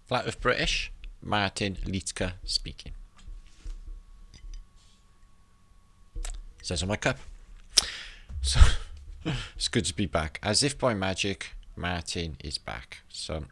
Flat Earth British, Martin Liedtke speaking. Says on my cup. So it's good to be back. As if by magic, Martin is back. So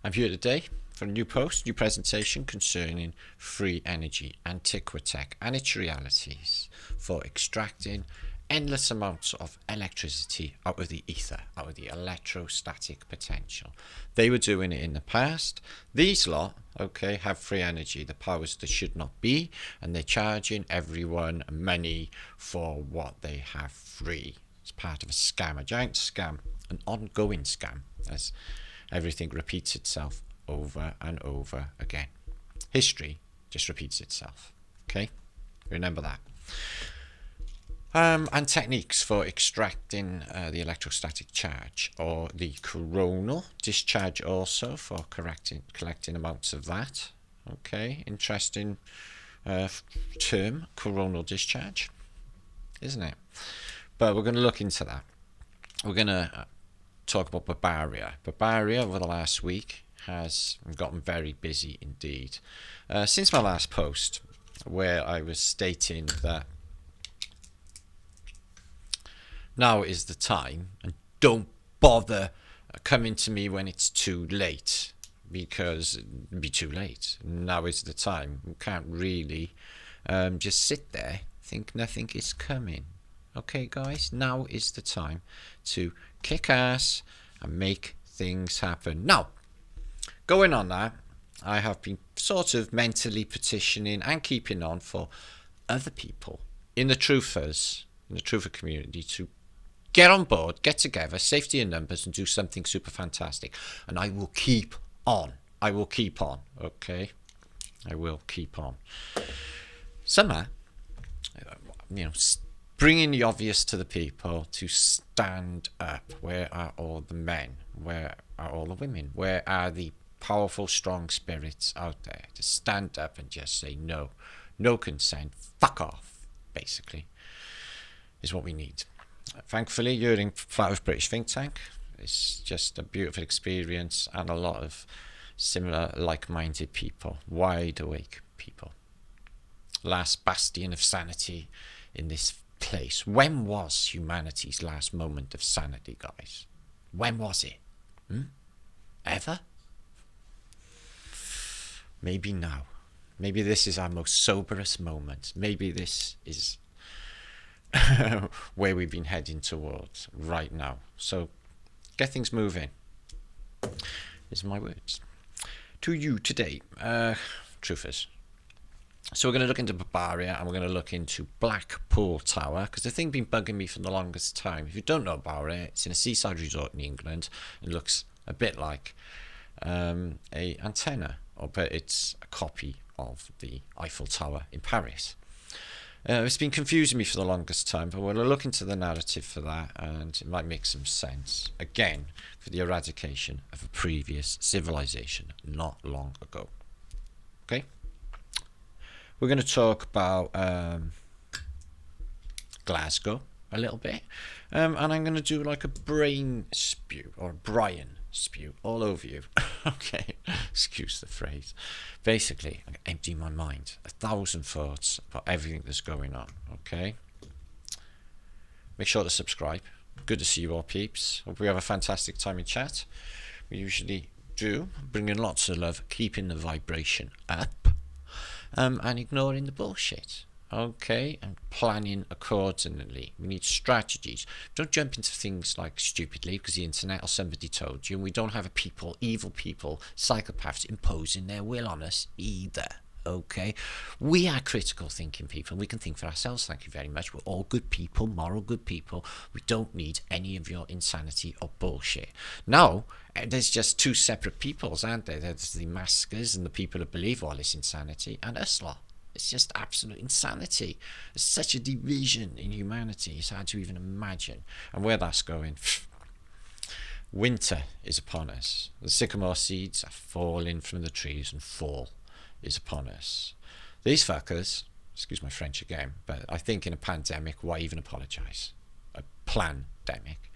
I'm here today for a new post, new presentation concerning free energy, Antiquitech and its realities for extracting endless amounts of electricity out of the ether, out of the electrostatic potential. They were doing it in the past. These lot, okay, have free energy, the powers that should not be, and they're charging everyone money for what they have free. It's part of a scam, a giant scam, an ongoing scam, as everything repeats itself over and over again. History just repeats itself, okay? Remember that. And techniques for extracting the electrostatic charge, or the coronal discharge also, for collecting amounts of that. Okay, interesting term, coronal discharge, isn't it? But we're going to look into that. We're going to talk about Barbaria. Barbaria over the last week has gotten very busy indeed. Since my last post, where I was stating that now is the time, and don't bother coming to me when it's too late, because it'll be too late. Now is the time. We can't really just sit there, think nothing is coming. Okay, guys, now is the time to kick ass and make things happen. Now, going on that, I have been sort of mentally petitioning and keeping on for other people in the truthers, in the truther community, to get on board, get together, safety in numbers, and do something super fantastic. And I will keep on. I will keep on, okay? I will keep on. Somehow, bringing the obvious to the people to stand up. Where are all the men? Where are all the women? Where are the powerful, strong spirits out there to stand up and just say no? No consent. Fuck off, basically, is what we need. Thankfully, you're in Flat Earth British Think Tank. It's just a beautiful experience, and a lot of similar, like-minded people, wide-awake people. Last bastion of sanity in this place. When was humanity's last moment of sanity, guys? When was it? Ever? Maybe now. Maybe this is our most soberest moment. Maybe this is where we've been heading towards right now. So get things moving, is my words to you today, truthers. So we're going to look into Barbaria, and we're going to look into Blackpool Tower, because the thing been bugging me for the longest time. If you don't know Barbaria, it's in a seaside resort in England. It looks a bit like a antenna, but it's a copy of the Eiffel Tower in Paris. It's been confusing me for the longest time, but we'll look into the narrative for that, and it might make some sense. Again, for the eradication of a previous civilization not long ago. Okay? We're going to talk about Glasgow a little bit, and I'm going to do like a brain spew, or a Brian spew, all over you. Okay, excuse the phrase. Basically, I empty my mind, 1,000 thoughts about everything that's going on. Okay, make sure to subscribe. Good to see you all, peeps. Hope we have a fantastic time in chat. We usually do, bringing lots of love, keeping the vibration up, and ignoring the bullshit. Okay, and planning accordingly. We need strategies. Don't jump into things like stupidly because the internet or somebody told you, and we don't have evil people, psychopaths imposing their will on us either. Okay, we are critical thinking people, and we can think for ourselves. Thank you very much. We're all good people, moral good people. We don't need any of your insanity or bullshit. No, there's just two separate peoples, aren't there? There's the maskers and the people who believe all this insanity, and us lot. It's just absolute insanity. There's such a division in humanity. It's hard to even imagine. And where that's going. Winter is upon us. The sycamore seeds are falling from the trees, and fall is upon us. These fuckers, excuse my French again, but I think in a pandemic, why even apologise? A plandemic.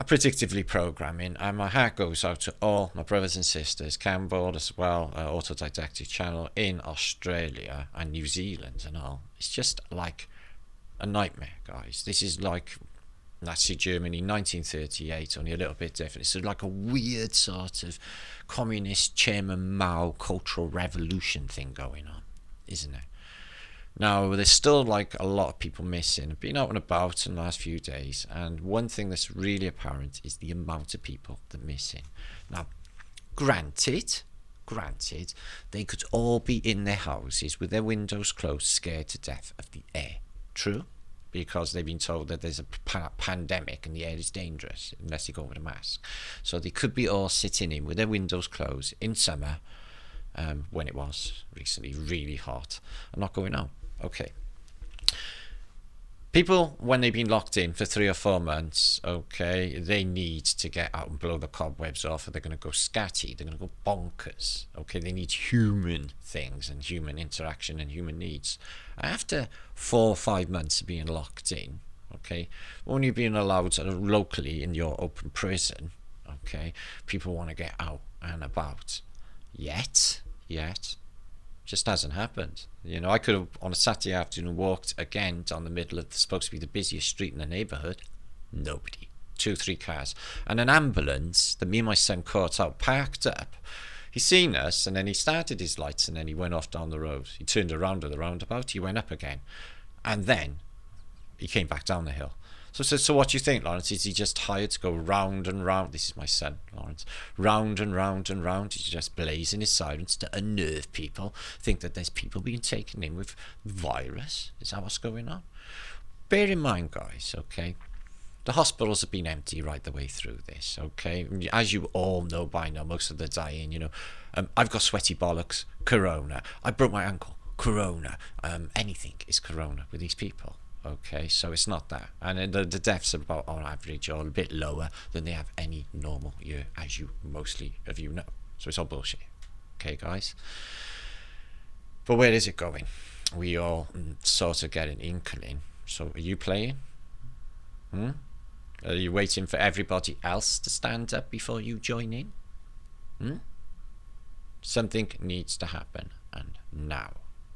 predictively programming, and my heart goes out to all my brothers and sisters, Campbell as well, autodidactic channel in Australia and New Zealand and all. It's just like a nightmare, guys. This is like Nazi Germany 1938, only a little bit different. It's like a weird sort of communist Chairman Mao cultural revolution thing going on, isn't it? Now, there's still like a lot of people missing. I've been out and about in the last few days, and one thing that's really apparent is the amount of people that are missing. Now, granted, they could all be in their houses with their windows closed, scared to death of the air. True? Because they've been told that there's a pandemic and the air is dangerous unless you go with a mask. So they could be all sitting in with their windows closed in summer, when it was recently really hot, and not going out. Okay. People, when they've been locked in for 3 or 4 months, okay, they need to get out and blow the cobwebs off, or they're going to go scatty, they're going to go bonkers. Okay, they need human things and human interaction and human needs. After 4 or 5 months of being locked in, okay, when you're being allowed locally in your open prison, okay, people want to get out and about. Yet, just hasn't happened. You know, I could have on a Saturday afternoon walked again down the middle of supposed to be the busiest street in the neighbourhood. Nobody. 2, 3 cars. And an ambulance that me and my son caught out, parked up. He seen us, and then he started his lights, and then he went off down the road. He turned around at the roundabout, he went up again. And then he came back down the hill. So what do you think, Lawrence? Is he just hired to go round and round? This is my son, Lawrence. Round and round and round. He's just blazing his sirens to unnerve people. Think that there's people being taken in with virus. Is that what's going on? Bear in mind, guys, okay, the hospitals have been empty right the way through this, okay? As you all know by now, most of the dying, you know, I've got sweaty bollocks, corona. I broke my ankle, corona. Anything is corona with these people. Okay, so it's not that, and the deaths are about on average or a bit lower than they have any normal year, as you mostly of you know. So it's all bullshit. Okay, guys. But where is it going? We all sort of get an inkling. So are you playing? Are you waiting for everybody else to stand up before you join in? Something needs to happen, and now,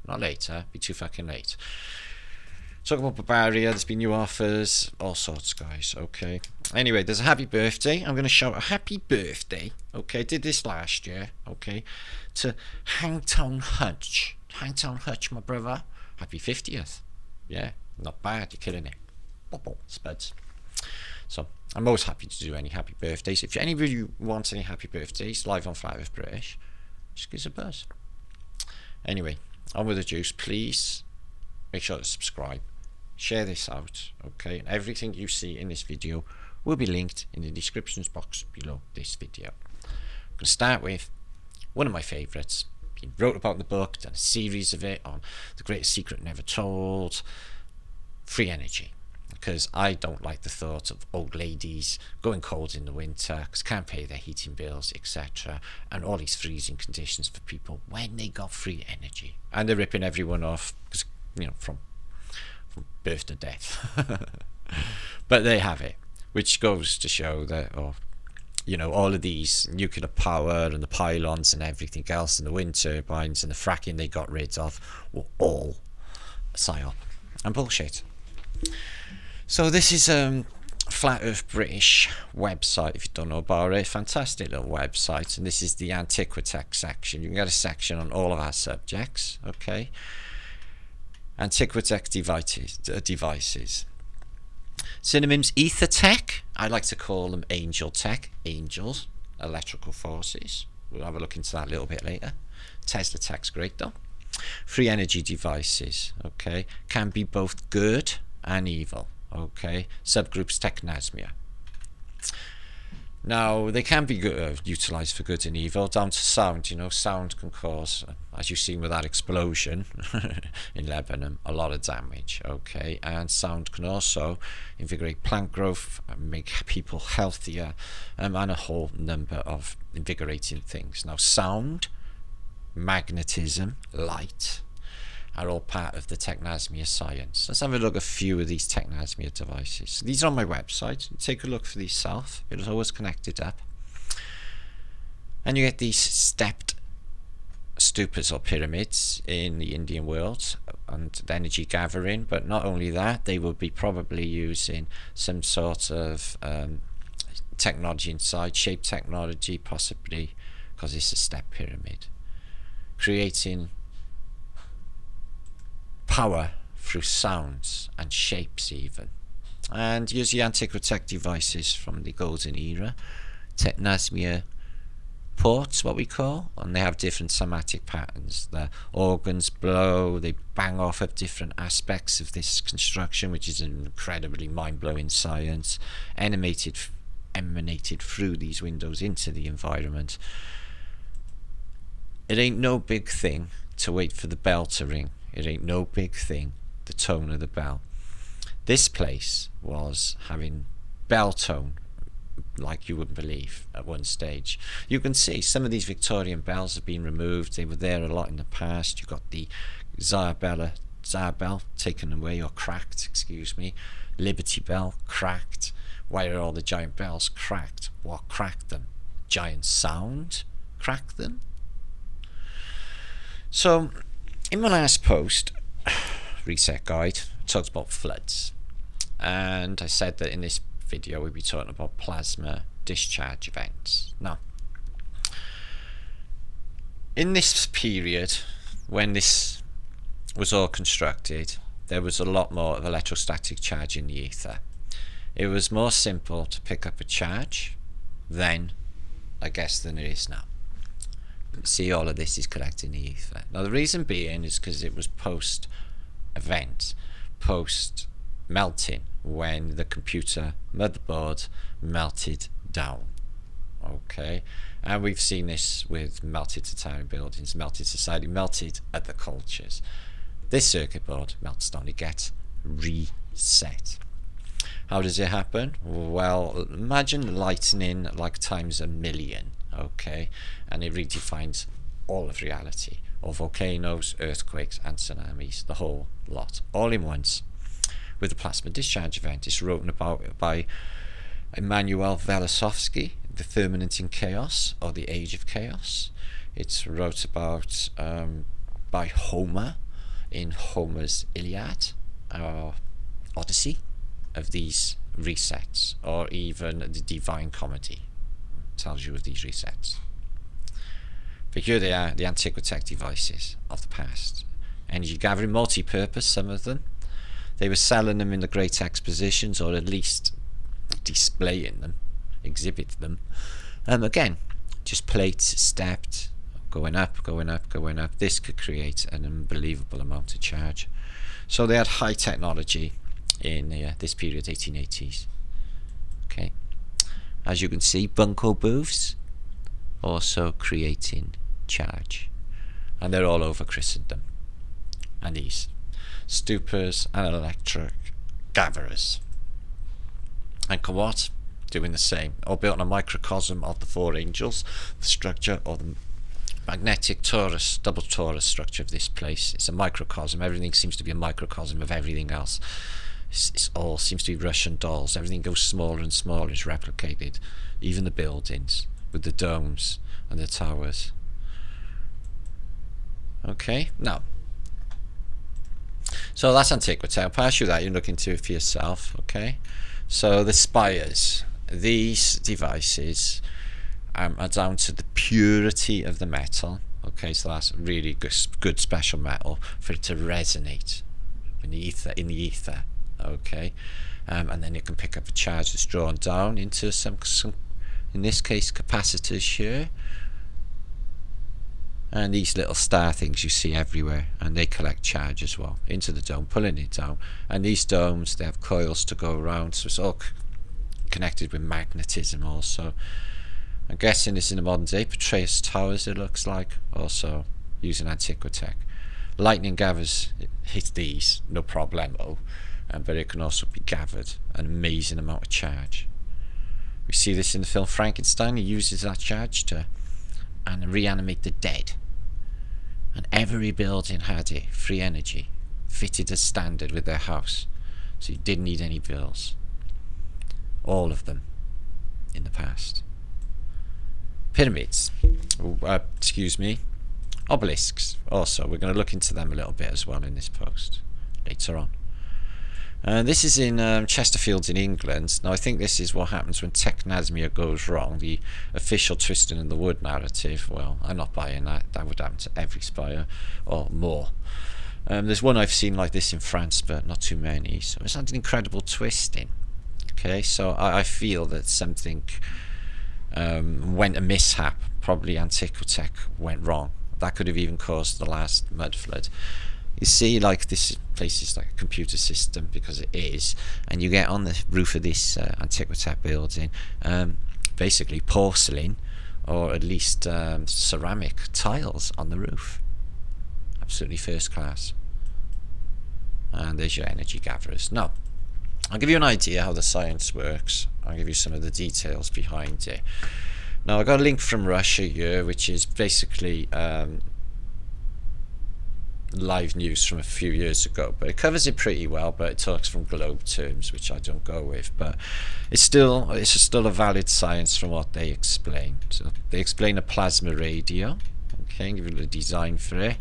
not later. Be too fucking late. Talk about Barbaria, there's been new offers, all sorts, guys, okay. Anyway, there's a happy birthday. I'm going to shout a happy birthday, okay. Did this last year, okay, to Hangtown Hutch. Hangtown Hutch, my brother. Happy 50th. Yeah, not bad, you're killing it. Bubble, spuds. So, I'm always happy to do any happy birthdays. If any of you want any happy birthdays, live on Flat Earth British, just give us a buzz. Anyway, on with the juice, please. Make sure to subscribe, share this out, okay, and everything you see in this video will be linked in the descriptions box below this video. I'm going to start with one of my favourites. He wrote about the book, done a series of it on The Greatest Secret Never Told, free energy, because I don't like the thought of old ladies going cold in the winter because can't pay their heating bills, etc., and all these freezing conditions for people when they got free energy, and they're ripping everyone off because, you know, from birth to death. But they have it, which goes to show that, you know, all of these nuclear power and the pylons and everything else and the wind turbines and the fracking they got rid of were all a psyop and bullshit. So this is Flat Earth British website, if you don't know about it. Fantastic little website, and this is the Antiquitech section. You can get a section on all of our subjects, okay. Antiquitech devices. Synonyms: ether tech. I like to call them angel tech. Angels, electrical forces. We'll have a look into that a little bit later. Tesla tech's great though. Free energy devices. Okay, can be both good and evil. Okay, subgroups technasmia. Now, they can be utilised for good and evil, down to sound. You know, sound can cause, as you've seen with that explosion in Lebanon, a lot of damage, okay? And sound can also invigorate plant growth, make people healthier, and a whole number of invigorating things. Now, sound, magnetism, light, are all part of the Technasmia science. Let's have a look at a few of these Technasmia devices. So these are on my website. Take a look for these yourself. It is always connected up. And you get these stepped stupas or pyramids in the Indian world and the energy gathering, but not only that, they will be probably using some sort of technology inside, shape technology, possibly because it's a step pyramid, creating power through sounds and shapes even. And use the Antiquitech devices from the golden era, Technasmia ports, what we call, and they have different somatic patterns. The organs blow, they bang off at different aspects of this construction, which is an incredibly mind-blowing science, emanated through these windows into the environment. It ain't no big thing to wait for the bell to ring. It ain't no big thing, the tone of the bell. This place was having bell tone like you wouldn't believe at one stage. You can see some of these Victorian bells have been removed. They were there a lot in the past. You've got the Tsar bell taken away, or cracked, excuse me. Liberty bell cracked. Why are all the giant bells cracked? What cracked them? Giant sound cracked them? So in my last post, reset guide, I talked about floods, and I said that in this video we'll be talking about plasma discharge events. Now, in this period when this was all constructed, there was a lot more of electrostatic charge in the ether. It was more simple to pick up a charge then, I guess, than it is now. See, all of this is collected in the ether. Now the reason being is because it was post event, post melting, when the computer motherboard melted down. Okay, and we've seen this with melted titanium buildings, melted society, melted at the cultures. This circuit board melts down, it gets reset. How does it happen? Well, imagine lightning like times a million, okay, and it redefines all of reality, or volcanoes, earthquakes and tsunamis, the whole lot, all in once. With the plasma discharge event, it's written about by Immanuel Velikovsky, The Firmament in Chaos, or The Age of Chaos. It's wrote about by Homer in Homer's Iliad, or Odyssey, of these resets, or even the Divine Comedy tells you of these resets. But here they are, the Antiquitech devices of the past. Energy gathering, multi-purpose, some of them. They were selling them in the great expositions, or at least displaying them, exhibit them. Again, just plates stepped, going up, going up, going up. This could create an unbelievable amount of charge. So they had high technology in this period, 1880s. Okay, as you can see, bunko booths also creating charge, and they're all over Christendom. And these stupas and electric gatherers, and what? Doing the same, all built on a microcosm of the four angels, the structure, or the magnetic torus, double torus structure of this place. It's a microcosm. Everything seems to be a microcosm of everything else. It's all seems to be Russian dolls. Everything goes smaller and smaller, is replicated, even the buildings with the domes and the towers. Okay, now, so that's Antiquitech. I'll pass you that, you can look into it for yourself. Okay, so the spires, these devices are down to the purity of the metal. Okay, so that's really good special metal for it to resonate in the ether. Okay, and then it can pick up a charge that's drawn down into some in this case capacitors here, and these little star things you see everywhere, and they collect charge as well into the dome, pulling it down. And these domes, they have coils to go around, so it's all connected with magnetism also. I'm guessing this in the modern day Petraeus towers, it looks like, also using Antiquitech. Lightning gathers hit these, no problemo, but it can also be gathered an amazing amount of charge. We see this in the film Frankenstein. He uses that charge to reanimate the dead. And every building had it, free energy, fitted as standard with their house. So you didn't need any bills. All of them in the past. Pyramids. Excuse me. Obelisks. Also, we're going to look into them a little bit as well in this post later on. This is in Chesterfield in England. Now I think this is what happens when technasmia goes wrong, the official twisting of the wood narrative. Well, I'm not buying that. That would happen to every spire or more. There's one I've seen like this in France, but not too many. So it's an incredible twisting. Okay, so I feel that something went a mishap. Probably Antiquitech went wrong. That could have even caused the last mud flood. You see, like, this place is like a computer system, because it is, and you get on the roof of this Antiquitech building, basically porcelain, or at least ceramic tiles on the roof. Absolutely first class. And there's your energy gatherers. Now, I'll give you an idea how the science works. I'll give you some of the details behind it. Now, I got a link from Russia here, which is basically live news from a few years ago, but it covers it pretty well, but it talks from globe terms, which I don't go with, but it's still a valid science from what they explain. So they explain a plasma radio, okay, give you the design for it.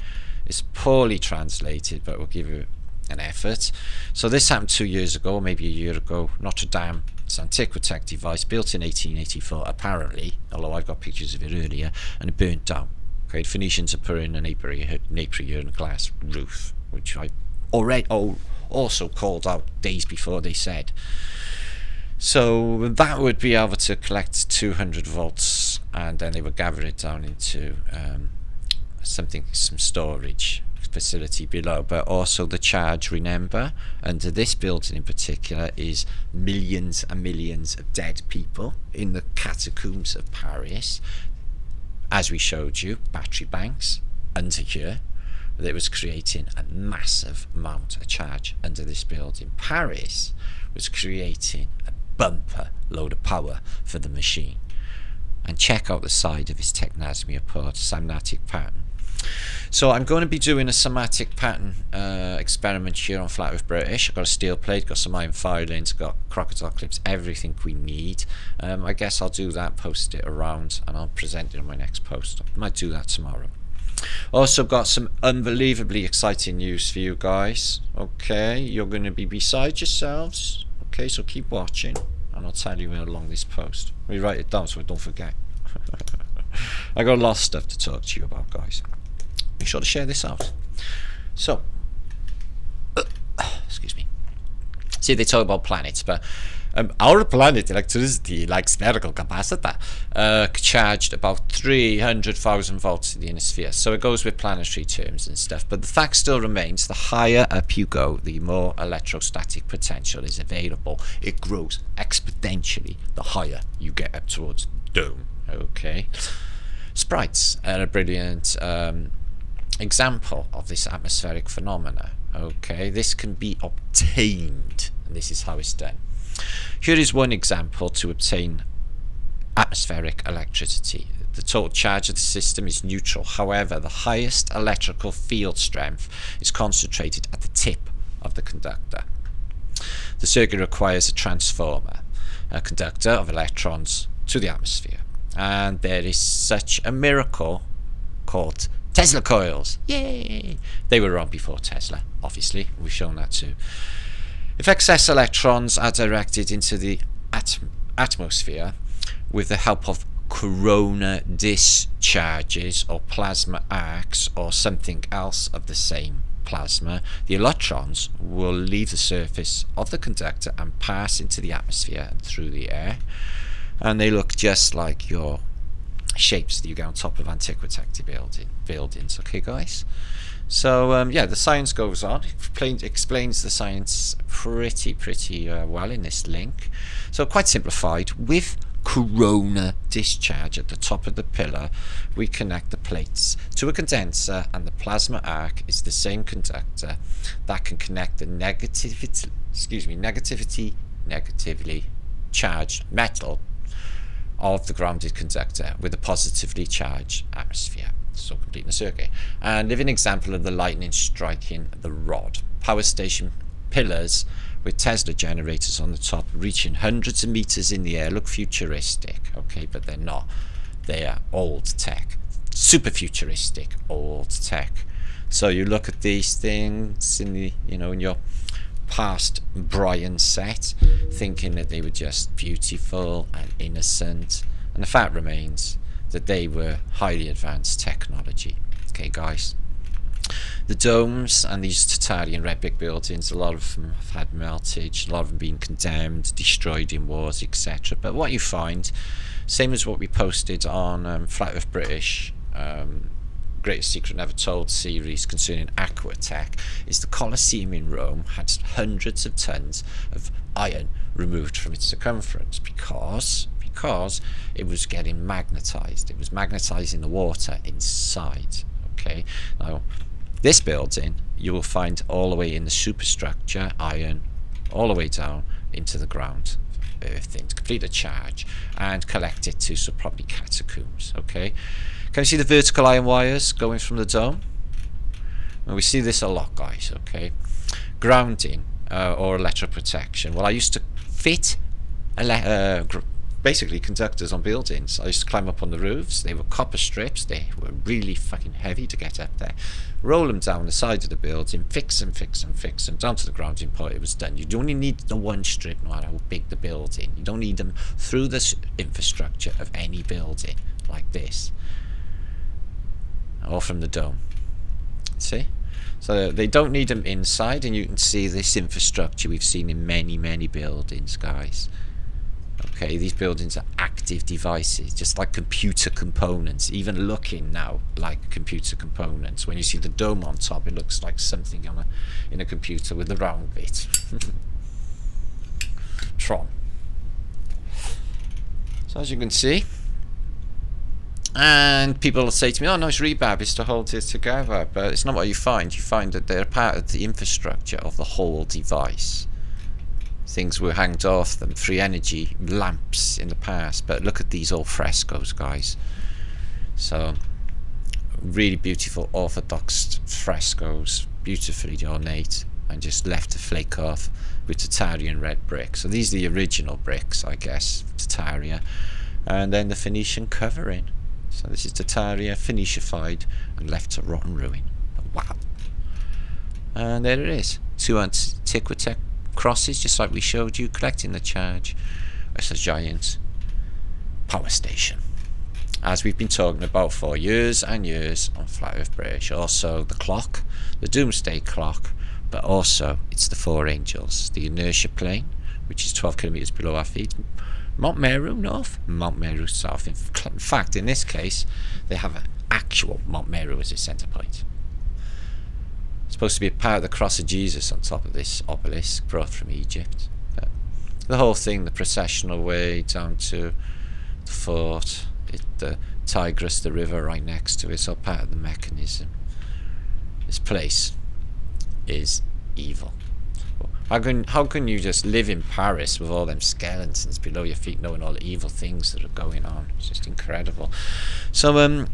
It's poorly translated, but we'll give you an effort. So this happened 2 years ago, maybe a year ago. Notre Dame, it's an Antiquitech device built in 1884 apparently, although I've got pictures of it earlier, and it burnt down. Okay, the Phoenicians are putting an napier and glass roof, which I already also called out days before they said. So that would be able to collect 200 volts, and then they would gather it down into some storage facility below. But also the charge, remember, under this building in particular, is millions and millions of dead people in the catacombs of Paris. As we showed you, battery banks under here, that was creating a massive amount of charge under this building. Paris was creating a bumper load of power for the machine. And check out the side of his technasmia port, somatic pattern. So I'm going to be doing a somatic pattern experiment here on Flat Earth British. I've got a steel plate, got some iron filings, got crocodile clips, everything we need. I guess I'll do that, post it around, and I'll present it on my next post. I might do that tomorrow. Also got some unbelievably exciting news for you guys. Okay, you're going to be beside yourselves. Okay, so keep watching, and I'll tell you along this post. We write it down so I don't forget. I got a lot of stuff to talk to you about, guys. Be sure to share this out. So, excuse me. See, they talk about planets, but our planet electricity, like spherical capacitor, charged about 300,000 volts in the inner sphere. So it goes with planetary terms and stuff. But the fact still remains, the higher up you go, the more electrostatic potential is available. It grows exponentially the higher you get up towards the dome. Okay. Sprites are a brilliant example of this atmospheric phenomena. Okay, this can be obtained, and this is how it's done. Here is one example to obtain atmospheric electricity. The total charge of the system is neutral. However, the highest electrical field strength is concentrated at the tip of the conductor. The circuit requires a transformer, a conductor of electrons to the atmosphere. And there is such a miracle called Tesla coils. Yay! They were around before Tesla, obviously. We've shown that too. If excess electrons are directed into the atmosphere with the help of corona discharges or plasma arcs or something else of the same plasma, the electrons will leave the surface of the conductor and pass into the atmosphere and through the air. And they look just like your shapes that you get on top of Antiquitech buildings. Okay, guys? So, yeah, the science goes on. It explains the science pretty well in this link. So, quite simplified. With corona discharge at the top of the pillar, we connect the plates to a condenser, and the plasma arc is the same conductor that can connect the negatively charged metal of the grounded conductor with a positively charged atmosphere. So completing the circuit. And living example of the lightning striking the rod. Power station pillars with Tesla generators on the top, reaching hundreds of meters in the air. Look futuristic, okay, but they're not. They are old tech, super futuristic old tech. So you look at these things in the, you know, in your past Brian set, thinking that they were just beautiful and innocent, and the fact remains that they were highly advanced technology. Okay, guys. The domes and these Tatarian red brick buildings, a lot of them have had meltage, a lot of them been condemned, destroyed in wars, etc. But what you find, same as what we posted on Flat Earth British, Greatest Secret Never Told series concerning Antiquitech, is the Coliseum in Rome had hundreds of tons of iron removed from its circumference because it was getting magnetized. It was magnetizing the water inside. Okay, now this building you will find all the way in the superstructure, iron, all the way down into the ground, thing to complete a charge and collect it to some probably catacombs. Okay, can you see the vertical iron wires going from the dome? Well, we see this a lot, guys. Okay, grounding or electroprotection. Well, I used to fit basically conductors on buildings. I used to climb up on the roofs. They were copper strips. They were really fucking heavy to get up there. Roll them down the side of the building, fix them down to the grounding point. It was done. You only need the one strip, no matter how big the building. You don't need them through the infrastructure of any building like this, or from the dome. See? So they don't need them inside, and you can see this infrastructure we've seen in many buildings, guys. Okay, these buildings are active devices, just like computer components, even looking now like computer components. When you see the dome on top, it looks like something in a computer with the round bit. Tron. So as you can see, and people will say to me, oh, nice rebarb is to hold it together, but it's not what you find. You find that they're part of the infrastructure of the whole device. Things were hanged off them, free energy lamps in the past, but look at these old frescoes, guys. So really beautiful orthodox frescoes, beautifully ornate, and just left to flake off with Tatarian red brick. So these are the original bricks, I guess, Tataria, and then the Phoenician covering. So this is Tataria Phoenicified and left to rotten ruin. Wow. And there it is, 2 Antiquitech crosses, just like we showed you, collecting the charge. It's a giant power station, as we've been talking about for years and years on Flat Earth British. Also the clock, the doomsday clock, but also it's the 4 angels, the inertia plane, which is 12 kilometers below our feet, Mount Meru north, Mount Meru south. In fact, in this case, they have an actual Mount Meru as a center point. Supposed to be a part of the cross of Jesus on top of this obelisk brought from Egypt. But the whole thing, the processional way down to the fort, the Tigris, the river right next to it, it's all part of the mechanism. This place is evil. How can you just live in Paris with all them skeletons below your feet, knowing all the evil things that are going on? It's just incredible. So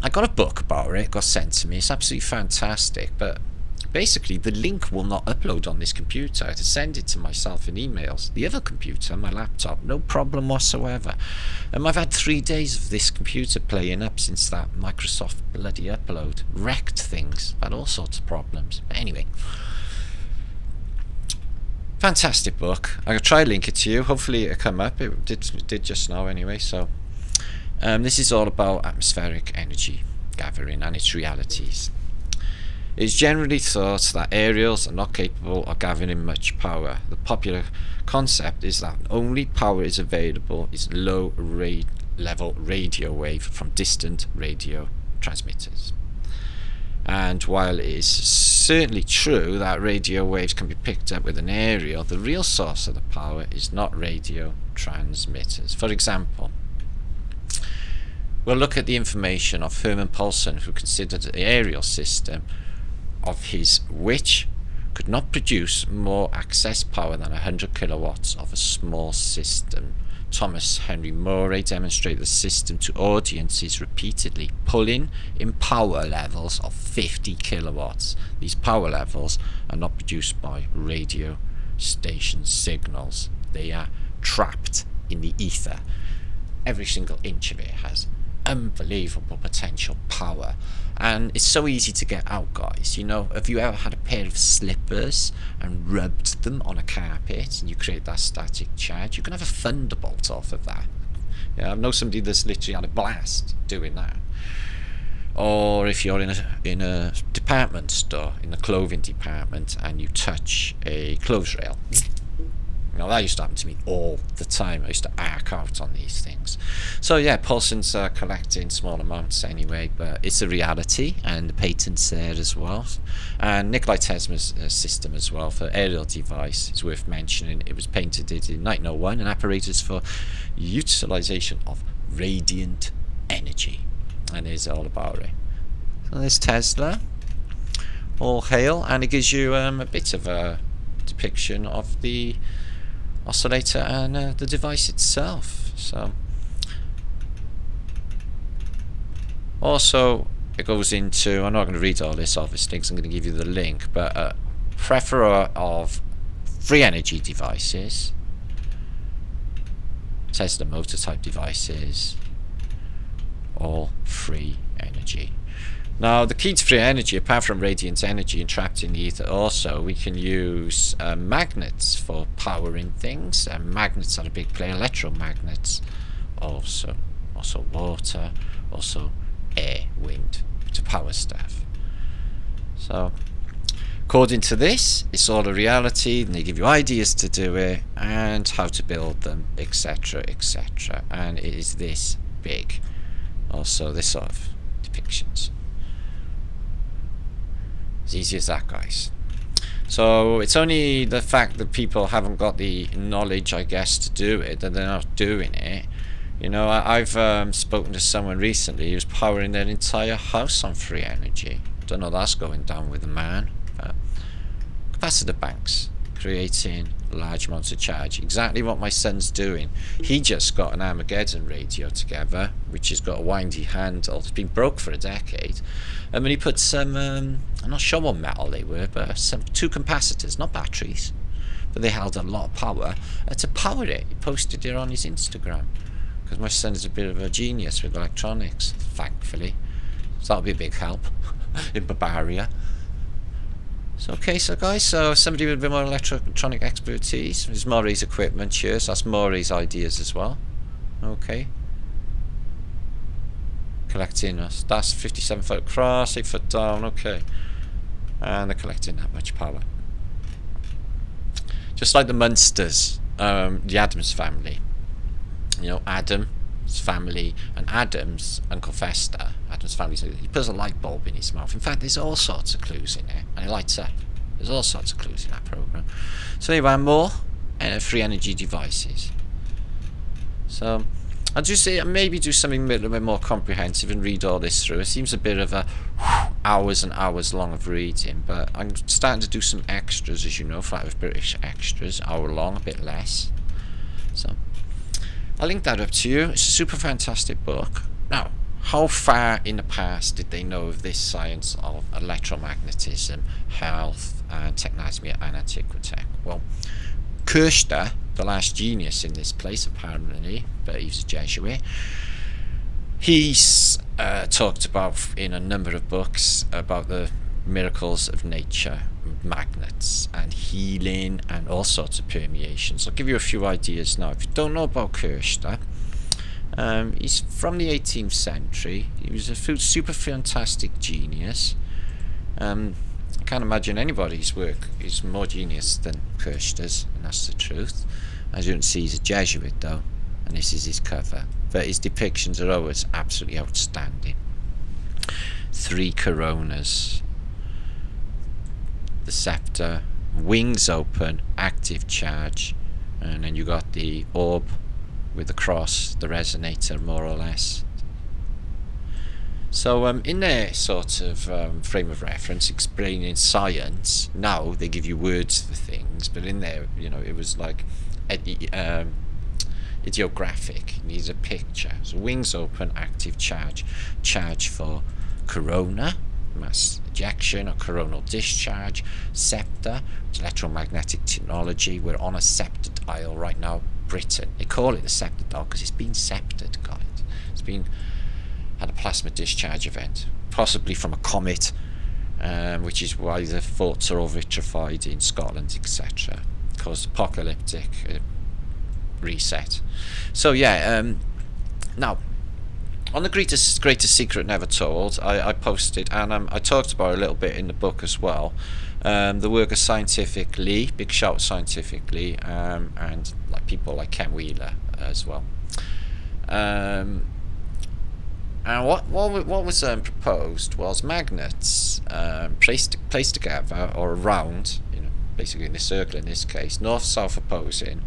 I got a book about it, got sent to me. It's absolutely fantastic, but basically the link will not upload on this computer. I had to send it to myself in emails. The other computer, my laptop, no problem whatsoever. I've had 3 days of this computer playing up since that Microsoft bloody upload. Wrecked things, had all sorts of problems. But anyway, fantastic book. I'll try to link it to you. Hopefully it'll come up. It did just now anyway. So this is all about atmospheric energy gathering and its realities. It is generally thought that aerials are not capable of gathering much power. The popular concept is that only power is available is low level radio wave from distant radio transmitters. And while it is certainly true that radio waves can be picked up with an aerial, the real source of the power is not radio transmitters. For example, we'll look at the information of Herman Paulson, who considered the aerial system of his which could not produce more access power than 100 kilowatts of a small system Thomas Henry Moray demonstrated the system to audiences repeatedly, pulling in power levels of 50 kilowatts. These power levels are not produced by radio station signals. They are trapped in the ether. Every single inch of it has unbelievable potential power, and it's so easy to get out, guys. You know, have you ever had a pair of slippers and rubbed them on a carpet and you create that static charge? You can have a thunderbolt off of that. Yeah, I know somebody that's literally had a blast doing that. Or if you're in a department store, in the clothing department, and you touch a clothes rail. You know, that used to happen to me all the time. I used to arc out on these things. So yeah, pulsins are collecting small amounts anyway, but it's a reality, and the patent's there as well. And Nikola Tesla's system as well for aerial device is worth mentioning. It was patented in 1901, an apparatus for utilization of radiant energy, and it's all about it. So there's Tesla, all hail, and it gives you a bit of a depiction of the oscillator and the device itself. So also it goes into, I'm not going to read all this obviously because I'm going to give you the link, but a plethora of free energy devices, Tesla motor type devices, all free energy. Now, the key to free energy, apart from radiant energy and trapped in the ether, also we can use magnets for powering things. Magnets are a big player. Electromagnets, also water, also air, wind to power stuff. So, according to this, it's all a reality, and they give you ideas to do it and how to build them, etc., etc. And it is this big. Also, this sort of depictions. As easy as that, guys. So it's only the fact that people haven't got the knowledge, I guess, to do it, that they're not doing it. You know, I've spoken to someone recently who's powering their entire house on free energy. Don't know that's going down with a man. But capacitor banks, creating large amounts of charge. Exactly what my son's doing. He just got an Armageddon radio together, which has got a windy handle. It's been broke for a decade. And when he put some, I'm not sure what metal they were, but two capacitors, not batteries, but they held a lot of power to power it. He posted it on his Instagram because my son is a bit of a genius with electronics, thankfully. So that'll be a big help in Barbaria. So okay, so guys, so somebody with a bit more electronic expertise. There's Moray's equipment here, so that's Moray's ideas as well. Okay. Collecting us. That's 57 foot across, 8 foot down, okay. And they're collecting that much power. Just like the Munsters, the Adams family. You know, Adam's family and Adam's Uncle Fester. Adam's family, he puts a light bulb in his mouth. In fact, there's all sorts of clues in it, and it lights up. There's all sorts of clues in that program. So anyway, more free energy devices. So I'll just say maybe do something a little bit more comprehensive and read all this through. It seems a bit of a hours and hours long of reading, but I'm starting to do some extras, as you know, flat with British extras, hour long, a bit less. So I'll link that up to you. It's a super fantastic book. Now, how far in the past did they know of this science of electromagnetism, health, and technology at Antiquitech? Well, Kirster, the last genius in this place apparently, but he's a Jesuit, he's talked about in a number of books about the miracles of nature, magnets and healing and all sorts of permeations. I'll give you a few ideas now. If you don't know about Kirster, he's from the 18th century. He was a super fantastic genius. I can't imagine anybody's work is more genius than Kirster's, and that's the truth. As you can see, he's a Jesuit though, and this is his cover. But his depictions are always absolutely outstanding. 3 coronas, the scepter, wings open, active charge, and then you got the orb with the cross, the resonator, more or less. So in their sort of frame of reference, explaining science, now they give you words for things, but in there, you know, it was like Ideographic, it needs a picture. So wings open, active charge. Charge for corona, mass ejection or coronal discharge. Scepter, electromagnetic technology. We're on a sceptered isle right now, Britain. They call it the sceptered isle because it's been sceptered, guys. It's been had a plasma discharge event, possibly from a comet, which is why the forts are all vitrified in Scotland, etc. Caused apocalyptic reset. So yeah, now on the greatest secret never told, I posted, and I talked about it a little bit in the book as well, the work of Scientific Lee, big shout Scientific Lee, and like people like Ken Wheeler as well. And what was proposed was magnets placed together or around, basically in a circle in this case, north-south opposing,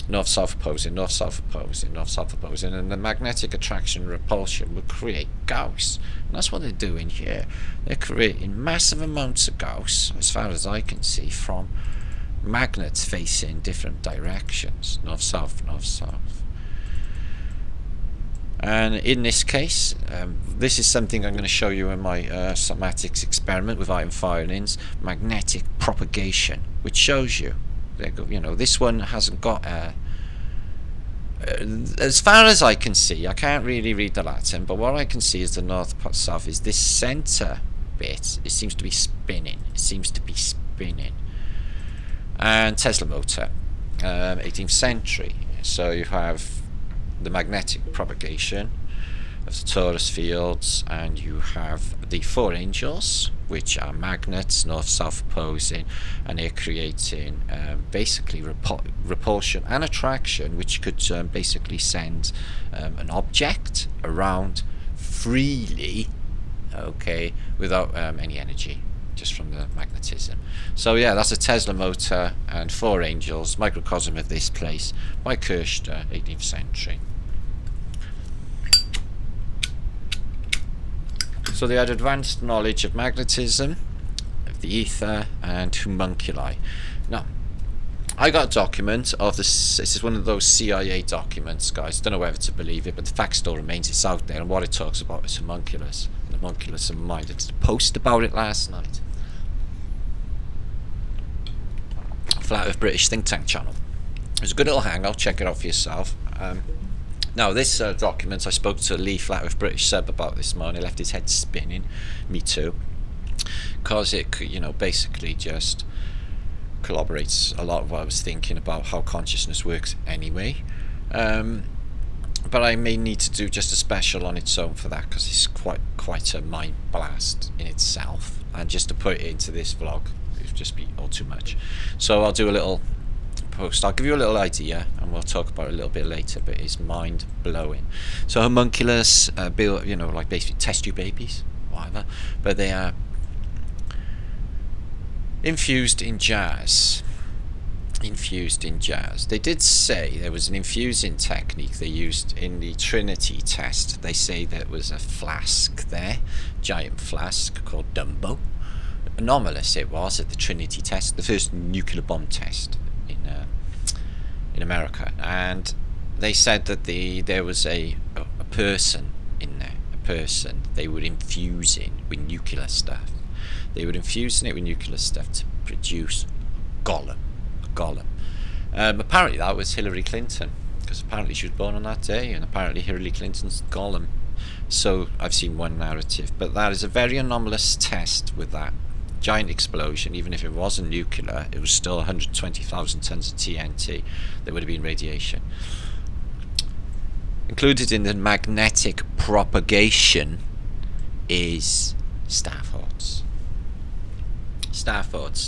north-south opposing, north-south opposing, north-south opposing, and the magnetic attraction and repulsion would create Gauss. And that's what they're doing here. They're creating massive amounts of Gauss, as far as I can see, from magnets facing different directions, north-south, north-south. And in this case, this is something I'm going to show you in my somatics experiment with iron filings, magnetic propagation, which shows you, this one hasn't got as far as I can see, I can't really read the Latin, but what I can see is the north-south is this center bit. It seems to be spinning. And Tesla motor, 18th century. So you have the magnetic propagation of the torus fields, and you have the four angels, which are magnets, north-south opposing, and they're creating basically repulsion and attraction, which could basically send an object around freely, okay, without any energy, just from the magnetism. So yeah, that's a Tesla motor and four angels, microcosm of this place, by Kirschner, 18th century. So they had advanced knowledge of magnetism, of the ether, and homunculi. Now, I got a document of this. This is one of those CIA documents, guys. Don't know whether to believe it, but the fact still remains, it's out there, and what it talks about is homunculus. The homunculus of mind. I did a post about it last night. Flat Earth British Think Tank channel. It's a good little hangout. Check it out for yourself. Now this document, I spoke to Lee Flat Earth British Sub about this morning. Left his head spinning. Me too. Because it, basically just corroborates a lot of what I was thinking about how consciousness works anyway. But I may need to do just a special on its own for that, because it's quite a mind blast in itself. And just to put it into this vlog, it would just be all too much. So I'll do a little post. I'll give you a little idea, and we'll talk about it a little bit later. But it's mind blowing. So homunculus, build, like basically test tube babies, whatever. But they are infused in jars. They did say there was an infusing technique they used in the Trinity test. They say there was a flask there, giant flask called Dumbo. Anomalous it was at the Trinity test, the first nuclear bomb test in America, and they said that there was a person in there, they were infusing with nuclear stuff. They were infusing it with nuclear stuff to produce Gollum. Apparently that was Hillary Clinton, because apparently she was born on that day, and apparently Hillary Clinton's Gollum. So I've seen one narrative, but that is a very anomalous test with that giant explosion. Even if it wasn't nuclear, it was still 120,000 tons of TNT. There would have been radiation. Included in the magnetic propagation is star forts.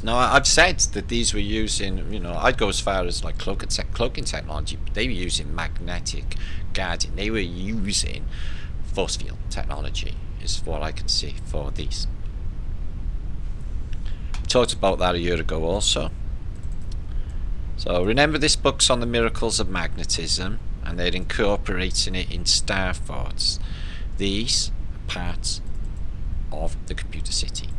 Now, I've said that these were using, I'd go as far as like cloaking technology, but they were using magnetic guarding. They were using force field technology, is what I can see for these. Talked about that a year ago also. So remember, this book's on the miracles of magnetism, and they're incorporating it in star forts. These are parts of the computer city.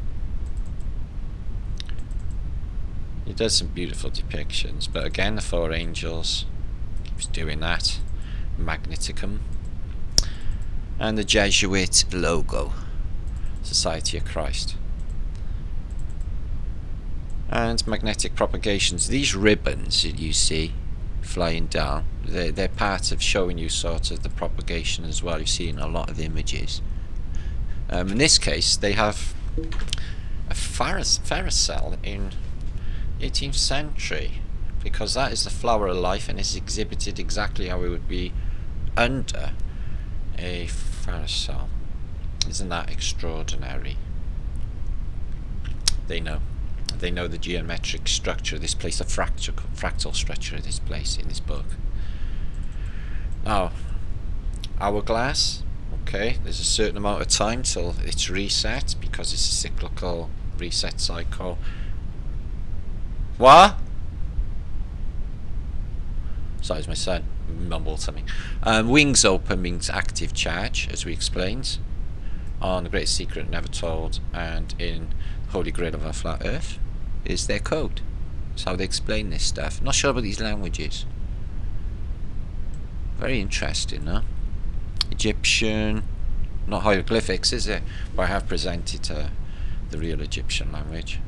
It does some beautiful depictions, but again, the four angels, He's doing that. Magneticum. And the Jesuit logo. Society of Christ. And magnetic propagations. These ribbons that you see flying down, they're part of showing you sort of the propagation as well. You've seen a lot of the images. In this case, they have a ferrous cell in 18th century, because that is the flower of life and is exhibited exactly how it would be under a ferrous cell. Isn't that extraordinary? They know the geometric structure of this place, the fractal structure of this place in this book. Now, hourglass, okay, there's a certain amount of time till it's reset, because it's a cyclical reset cycle. What? Sorry, it's my son mumbled something. Wings open means active charge, as we explained on The Great Secret Never Told and in Holy Grail of a Flat Earth. Is their code. That's how they explain this stuff. Not sure about these languages. Very interesting, huh? Egyptian, not hieroglyphics, is it? But I have presented the real Egyptian language.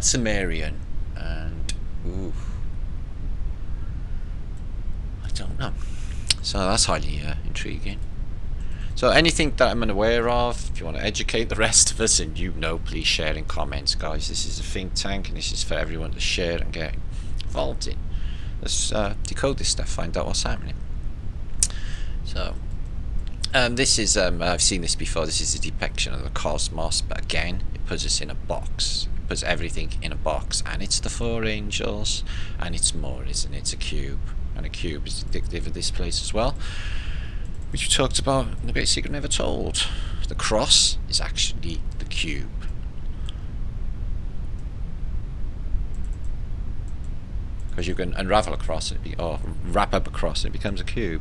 Sumerian, and ooh, I don't know. So that's highly intriguing. So anything that I'm unaware of, if you want to educate the rest of us, and please share in comments, guys. This is a think tank, and this is for everyone to share and get involved in. Let's decode this stuff, find out what's happening. So, this is, I've seen this before, this is a depiction of the cosmos, but again, it puts us in a box. It puts everything in a box, and it's the four angels, and it's more, isn't it? It's a cube, and a cube is indicative of this place as well, which we talked about in The Great Secret Never Told. The cross is actually the cube. Because you can unravel a cross, or wrap up a cross, and it becomes a cube.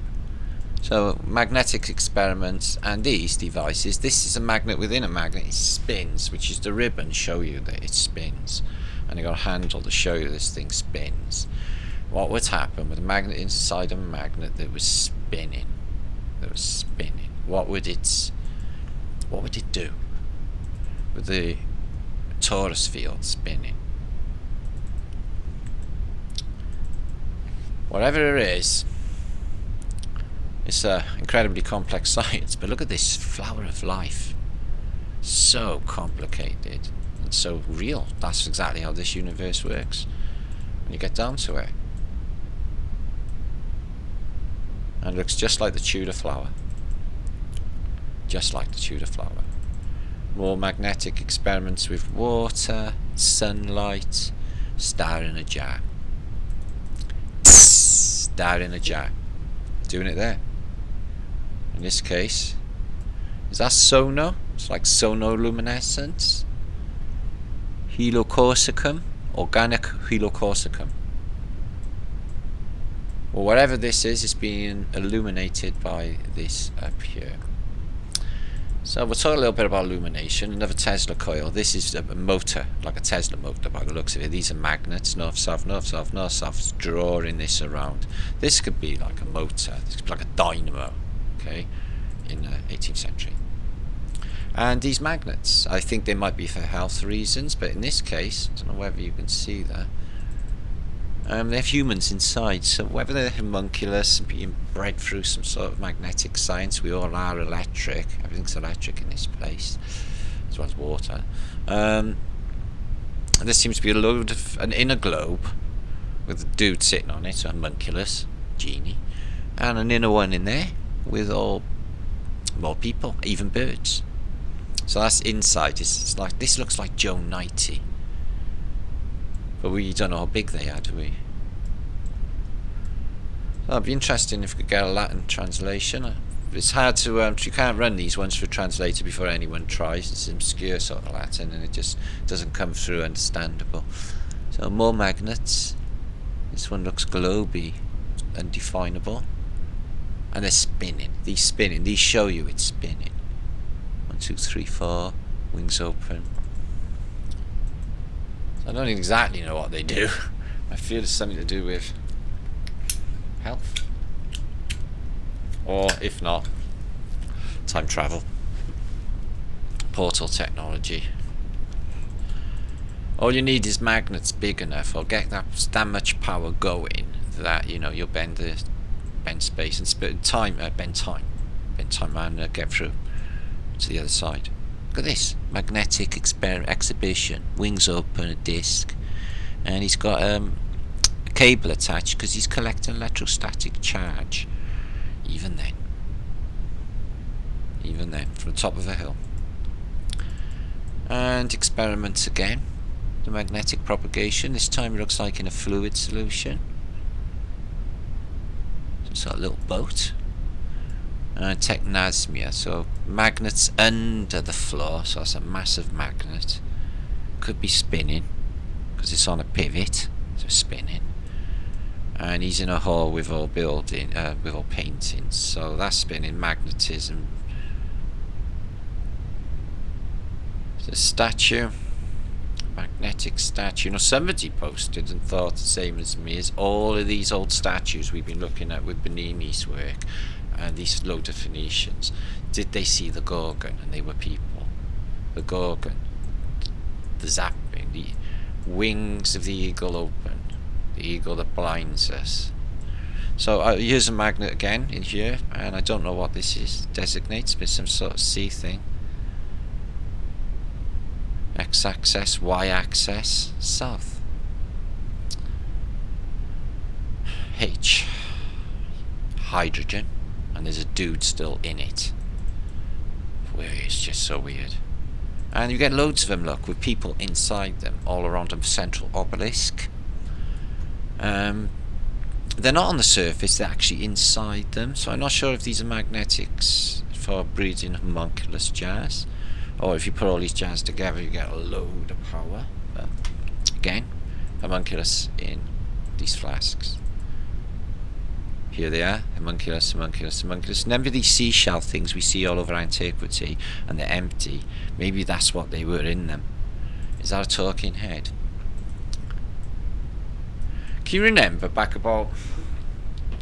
So, magnetic experiments and these devices, this is a magnet within a magnet, it spins, which is the ribbon show you that it spins. And you got a handle to show you this thing spins. What would happen with a magnet inside a magnet that was spinning? What would it do with the torus field spinning? Whatever it is, it's an incredibly complex science. But look at this flower of life, so complicated and so real. That's exactly how this universe works when you get down to it. And it looks just like the Tudor flower. Just like the Tudor flower. More magnetic experiments with water, sunlight, star in a jar. Star in a jar. Doing it there. In this case, is that sono? It's like sonoluminescence. Helocorsicum. Organic helocorsicum. Well, whatever this is, it's being illuminated by this up here. So we'll talk a little bit about illumination. Another Tesla coil. This is a motor, like a Tesla motor by the looks of it. These are magnets, north, south, north, south, north, south, drawing this around. This could be like a motor. This could be like a dynamo, okay, in the 18th century. And these magnets, I think they might be for health reasons, but in this case, I don't know whether you can see that. They have humans inside, so whether they're homunculus and being bred through some sort of magnetic science, we all are electric. Everything's electric in this place, as well as water. There seems to be a load of an inner globe with a dude sitting on it, a homunculus, genie, and an inner one in there with all more people, even birds. So that's inside. It's like, this looks like Joe 90. But we don't know how big they are, do we? So it'd be interesting if we could get a Latin translation. It's hard to, you can't run these ones for translator before anyone tries. It's obscure sort of Latin, and it just doesn't come through understandable. So more magnets. This one looks globy, undefinable. And they're spinning. These show you it's spinning. 1, 2, 3, 4. Wings open. I don't exactly know what they do. I feel it's something to do with health. Or, if not, time travel. Portal technology. All you need is magnets big enough, or get that much power going that, you know, you'll bend space and bend time and get through to the other side. Look at this magnetic exhibition. Wings open, a disc, and he's got a cable attached because he's collecting electrostatic charge. Even then, from the top of a hill. And experiments again. The magnetic propagation. This time it looks like in a fluid solution. Some sort of little boat. And technasmia. So magnets under the floor. So it's a massive magnet. Could be spinning because it's on a pivot. So spinning. And he's in a hall with all paintings. So that's spinning. Magnetism. It's a statue. Magnetic statue. Now somebody posted and thought the same as me, as all of these old statues we've been looking at with Bernini's work and these load of Phoenicians, did they see the Gorgon? And they were people. The Gorgon, the zapping, the wings of the eagle open, the eagle that blinds us. So here's a magnet again in here, and I don't know what this is, designates, but some sort of sea thing. X-axis, Y-axis, south. H, hydrogen, and there's a dude still in it. It's just so weird. And you get loads of them, look, with people inside them, all around a central obelisk. They're not on the surface, they're actually inside them, so I'm not sure if these are magnetics for breeding homunculus jars. Or if you put all these jars together, you get a load of power. But again, homunculus in these flasks. Here they are, homunculus, homunculus, homunculus. Remember these seashell things we see all over antiquity, and they're empty. Maybe that's what they were in them. Is that a talking head? Can you remember back about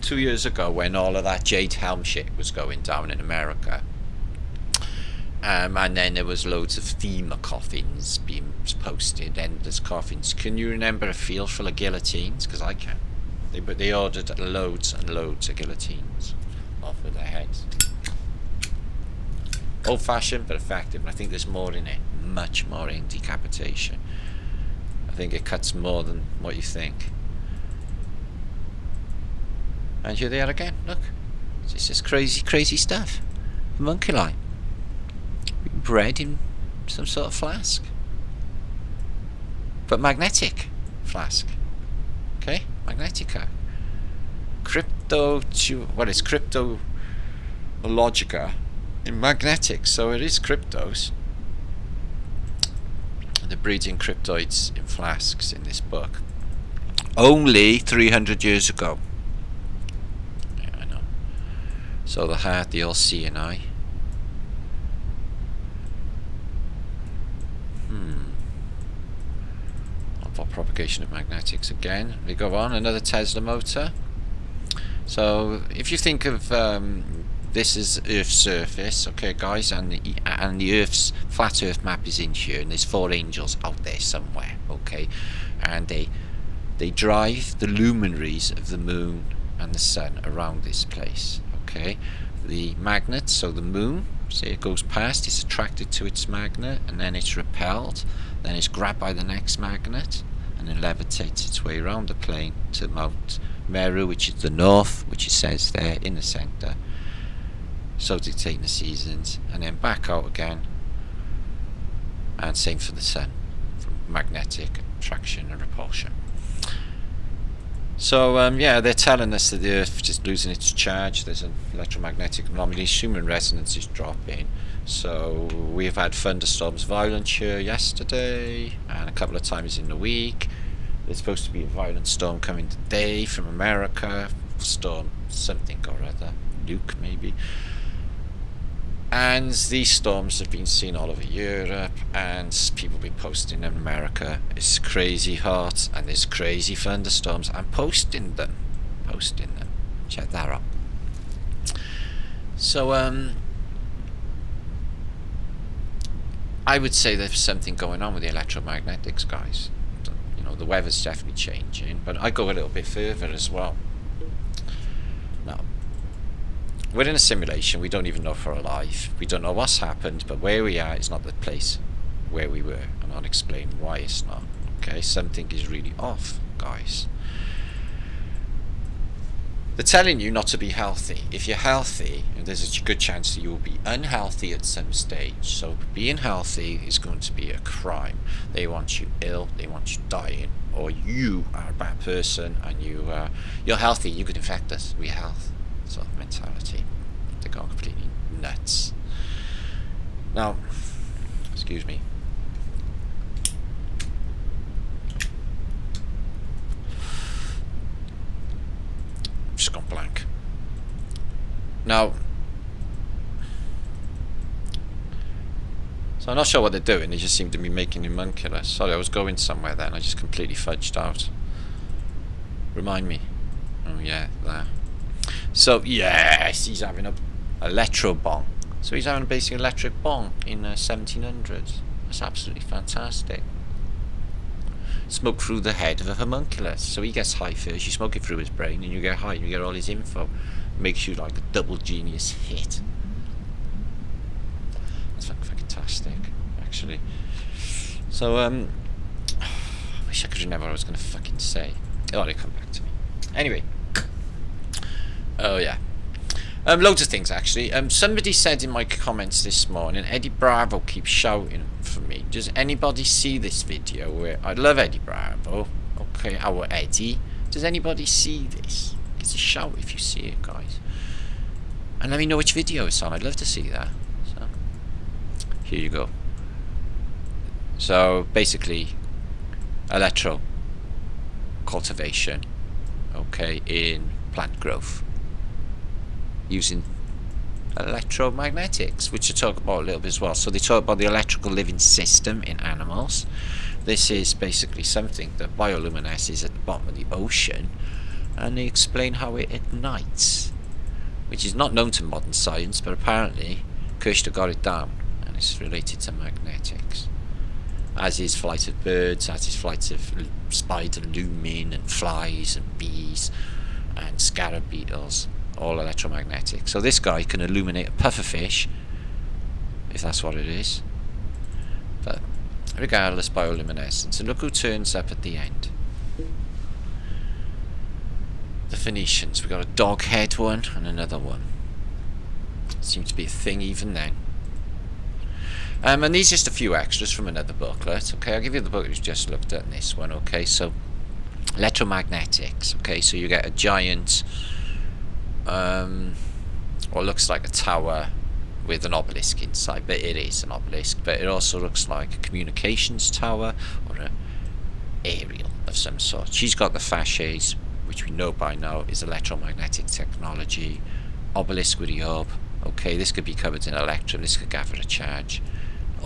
2 years ago when all of that Jade Helm shit was going down in America? And then there was loads of FEMA coffins being posted, endless coffins. Can you remember a field full of guillotines? Because I can. They ordered loads and loads of guillotines off of their heads. Old-fashioned but effective, and I think there's more in it. Much more in decapitation. I think it cuts more than what you think. And here they are again, look. It's just crazy, crazy stuff. Homunculi. Bred in some sort of flask, but magnetic flask. Okay, Magnetica. It's cryptologica in magnetics, so it is cryptos. They're breeding cryptoids in flasks in this book. Only 300 years ago. Yeah, I know. So the heart, the all-seeing eye. For propagation of magnetics again. We go on, another Tesla motor. So if you think of this is Earth's surface, okay guys, and the Earth's flat Earth map is in here, and there's 4 angels out there somewhere, okay, and they drive the luminaries of the moon and the sun around this place, okay. The magnet, so the moon, say it goes past, it's attracted to its magnet, and then it's repelled, then it's grabbed by the next magnet, and then levitates its way around the plane to Mount Meru, which is the north, which it says there in the centre, so dictating the seasons, and then back out again, and same for the sun, from magnetic attraction and repulsion. So yeah, they're telling us that the Earth is just losing its charge. There's an electromagnetic anomaly. Human resonance is dropping. So we've had thunderstorms violent here yesterday and a couple of times in the week. There's supposed to be a violent storm coming today from America. Storm something or other. Nuke maybe. And these storms have been seen all over Europe, and people have been posting in America. It's crazy hot, and there's crazy thunderstorms. I'm posting them. Check that out. So I would say there's something going on with the electromagnetics, guys. You know, the weather's definitely changing, but I go a little bit further as well. Now, we're in a simulation. We don't even know if we're alive. We don't know what's happened, but where we are is not the place where we were, and I'll explain why it's not. Okay, something is really off, guys. They're telling you not to be healthy. If you're healthy, there's a good chance that you will be unhealthy at some stage. So being healthy is going to be a crime. They want you ill, they want you dying, or you are a bad person and you're healthy, you could infect us. We health sort of mentality. They're going completely nuts. Now, excuse me. Just gone blank. Now, so I'm not sure what they're doing. They just seem to be making homunculus. Sorry, I was going somewhere then. I just completely fudged out. Remind me. Oh yeah, there. So yes, he's having a electro bong. So he's having a basic electric bong in 1700s. That's absolutely fantastic. Smoke through the head of a homunculus. So he gets high first, you smoke it through his brain and you get high and you get all his info. Makes you like a double genius hit. That's fantastic, actually. So I wish I could remember what I was going to fucking say. Oh, it'll come back to me. Anyway. Oh yeah. Loads of things actually. Somebody said in my comments this morning, Eddie Bravo keeps shouting for me. Does anybody see this video where I love Eddie Bravo? Okay, our Eddie. Does anybody see this? Give us a shout if you see it, guys. And let me know which video it's on. I'd love to see that. So here you go. So basically, electro cultivation, okay, in plant growth, using electromagnetics, which I talk about a little bit as well. So they talk about the electrical living system in animals. This is basically something that bioluminesces at the bottom of the ocean, and they explain how it ignites, which is not known to modern science, but apparently Kirshner got it down, and it's related to magnetics. As is flight of birds, as is flight of spider lumen and flies and bees and scarab beetles. All electromagnetic. So this guy can illuminate a pufferfish, if that's what it is. But regardless, bioluminescence. And look who turns up at the end. The Phoenicians. We got a dog head one and another one. Seems to be a thing even then. And these are just a few extras from another booklet. Okay, I'll give you the book we've just looked at in this one. Okay, so electromagnetics. Okay, so you get a giant what looks like a tower with an obelisk inside, but it is an obelisk, but it also looks like a communications tower or an aerial of some sort. She's got the fasces, which we know by now is electromagnetic technology. Obelisk with the orb. Okay, this could be covered in electrum, this could gather a charge.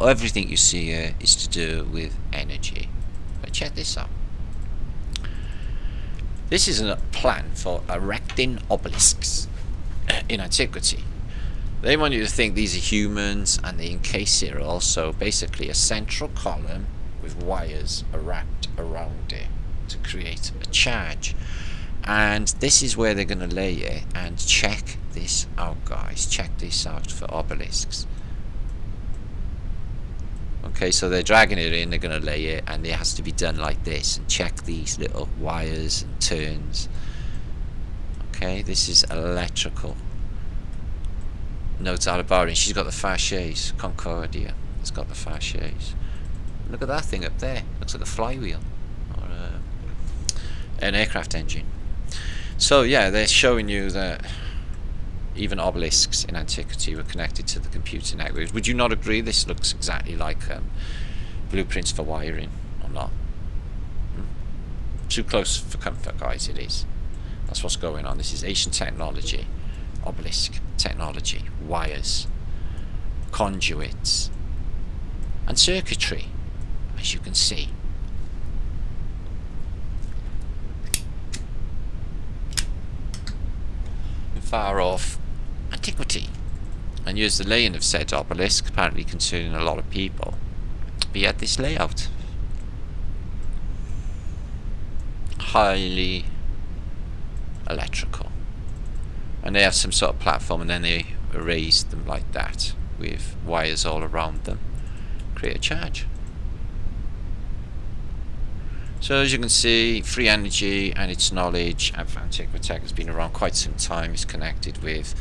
Everything you see here is to do with energy. But check this out. This is a plan for erecting obelisks in antiquity. They want you to think these are humans, and they encase it also basically a central column with wires wrapped around it to create a charge. And this is where they're going to lay it. And check this out, guys. Check this out for obelisks. Okay, so they're dragging it in, they're going to lay it, and it has to be done like this. And check these little wires and turns. Okay, this is electrical. No, it's Barbaria. She's got the fasces. Concordia has got the fasces. Look at that thing up there. Looks like a flywheel or an aircraft engine. So yeah, they're showing you that even obelisks in antiquity were connected to the computer networks. Would you not agree this looks exactly like blueprints for wiring, or not? Too close for comfort, guys, it is. That's what's going on. This is ancient technology, obelisk technology, wires, conduits, and circuitry, as you can see. far off antiquity, and used the laying of said obelisk, apparently concerning a lot of people. But yet this layout, highly electrical, and they have some sort of platform, and then they erase them like that with wires all around them, create a charge. So as you can see, free energy and its knowledge of Antiquitech has been around quite some time. It's connected with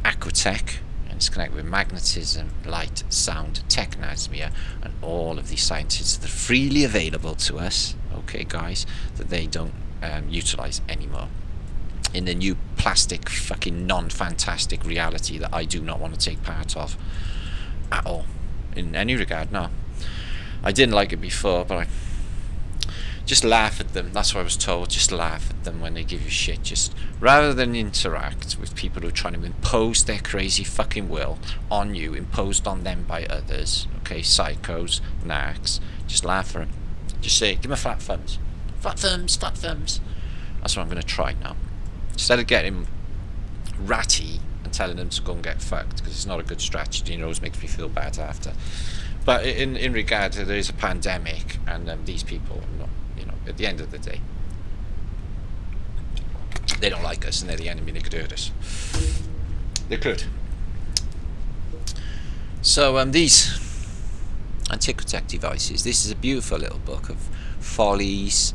Aquatech, and it's connected with magnetism, light, sound, technosmia, and all of these sciences that are freely available to us, okay guys, that they don't utilize anymore in the new plastic fucking non-fantastic reality that I do not want to take part of at all, in any regard. No, I didn't like it before, but I just laugh at them. That's what I was told. Just laugh at them when they give you shit. Just rather than interact with people who are trying to impose their crazy fucking will on you, imposed on them by others. Okay, psychos, narcs. Just laugh at them. Just say, give them flat thumbs. Flat thumbs, flat thumbs. That's what I'm going to try now. Instead of getting ratty and telling them to go and get fucked, because it's not a good strategy, and it always makes me feel bad after. But in regard to, there is a pandemic, and these people are not, at the end of the day, they don't like us, and they're the enemy. They could hurt us. They could. So these Antiquitech devices, this is a beautiful little book of follies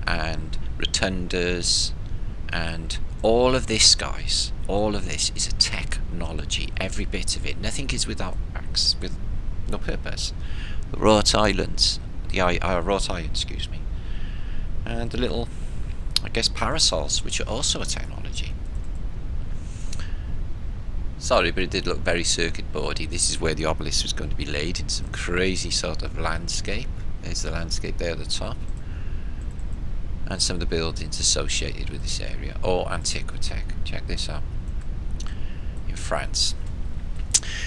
and rotundas and all of this, guys. All of this is a technology, every bit of it. Nothing is without acts, with no purpose. The wrought islands, wrought iron, excuse me, and the little, I guess, parasols, which are also a technology. Sorry, but it did look very circuit boardy. This is where the obelisk was going to be laid, in some crazy sort of landscape. There's the landscape there at the top, and some of the buildings associated with this area, or Antiquitech. Check this out. In France,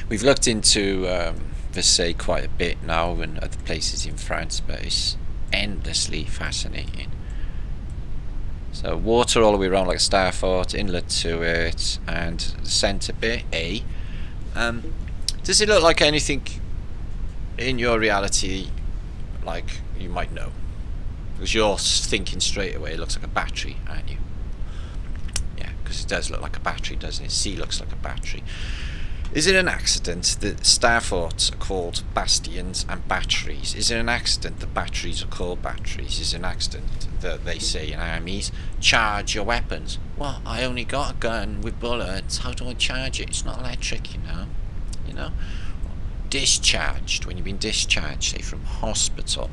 we've looked into Versailles quite a bit now, and other places in France, but it's endlessly fascinating. So water all the way around like a star fort, inlet to it, and the centre bit, A. Does it look like anything in your reality like you might know? Because you're thinking straight away, it looks like a battery, aren't you? Yeah, because it does look like a battery, doesn't it? C looks like a battery. Is it an accident that star forts are called bastions and batteries? Is it an accident that batteries are called batteries? Is it an accident that they say in armies, charge your weapons? Well, I only got a gun with bullets. How do I charge it? It's not electric, you know. Discharged, when you've been discharged, say from hospital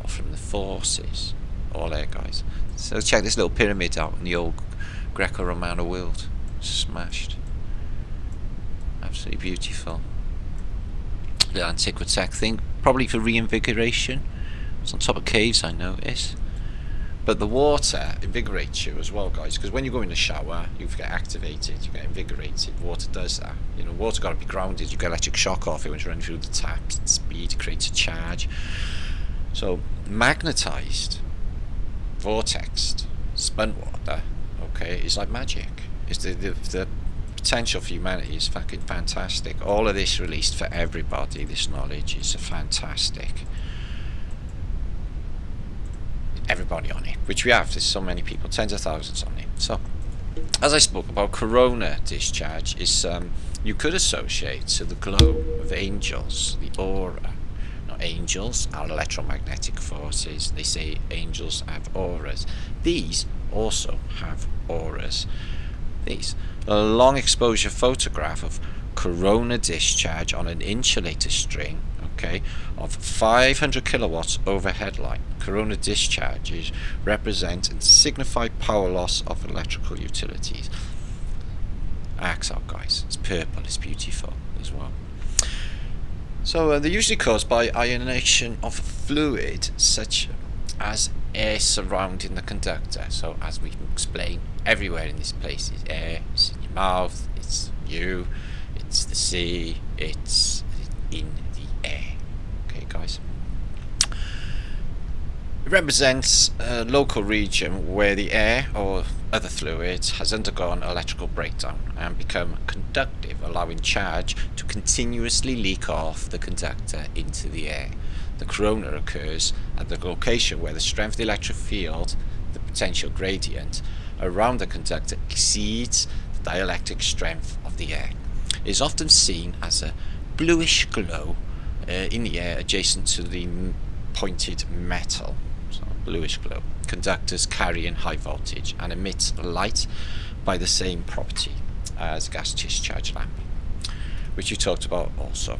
or from the forces. All there, guys. So check this little pyramid out in the old Greco-Romano world. Smashed. Absolutely beautiful. Little Antiquitech thing, probably for reinvigoration. It's on top of caves, I notice. But the water invigorates you as well, guys, because when you go in the shower, you get activated, you get invigorated. Water does that. Water got to be grounded. You get electric shock off it when you're running through the taps. At speed, it creates a charge. So magnetized, vortexed, spun water, okay, is like magic. It's the potential for humanity is fucking fantastic. All of this released for everybody. This knowledge is fantastic. Everybody on it, which we have. There's so many people, tens of thousands on it. So, as I spoke about, corona discharge is you could associate to the glow of angels, the aura. Now, angels are electromagnetic forces. They say angels have auras. These also have auras. These. A long exposure photograph of corona discharge on an insulator string, okay, of 500 kilowatts overhead line. Corona discharges represent and signify power loss of electrical utilities. Axe out, guys. It's purple, it's beautiful as well. So they're usually caused by ionization of fluid such as air surrounding the conductor. So as we explain, everywhere in this place is air. It's in your mouth, it's you, it's the sea, it's in the air. Okay, guys. It represents a local region where the air or other fluids has undergone electrical breakdown and become conductive, allowing charge to continuously leak off the conductor into the air. The corona occurs at the location where the strength of the electric field, the potential gradient, around the conductor exceeds the dielectric strength of the air. It is often seen as a bluish glow in the air adjacent to the pointed metal. So bluish glow. Conductors carrying high voltage and emits light by the same property as a gas discharge lamp, which you talked about also.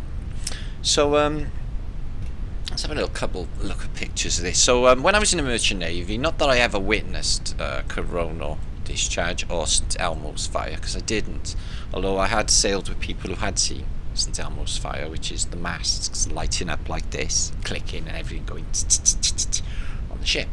So let's have a little look at pictures of this. So when I was in the Merchant Navy, not that I ever witnessed coronal discharge or St Elmo's fire, because I didn't, although I had sailed with people who had seen St Elmo's fire, which is the masts lighting up like this, clicking and everything going on the ship.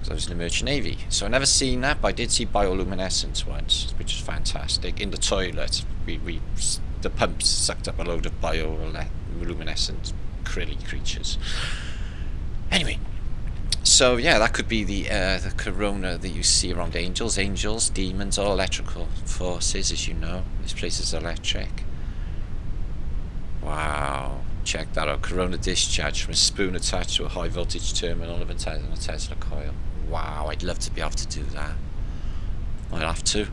I was in the Merchant Navy, so I never seen that, but I did see bioluminescence once, which is fantastic. In the toilet, the pumps sucked up a load of bioluminescent crilly creatures. Anyway, so yeah, that could be the corona that you see around angels, demons, all electrical forces, as you know. This place is electric. Wow. Check that out. Corona discharge from a spoon attached to a high voltage terminal of a Tesla coil. Wow, I'd love to be able to do that. I'd have to.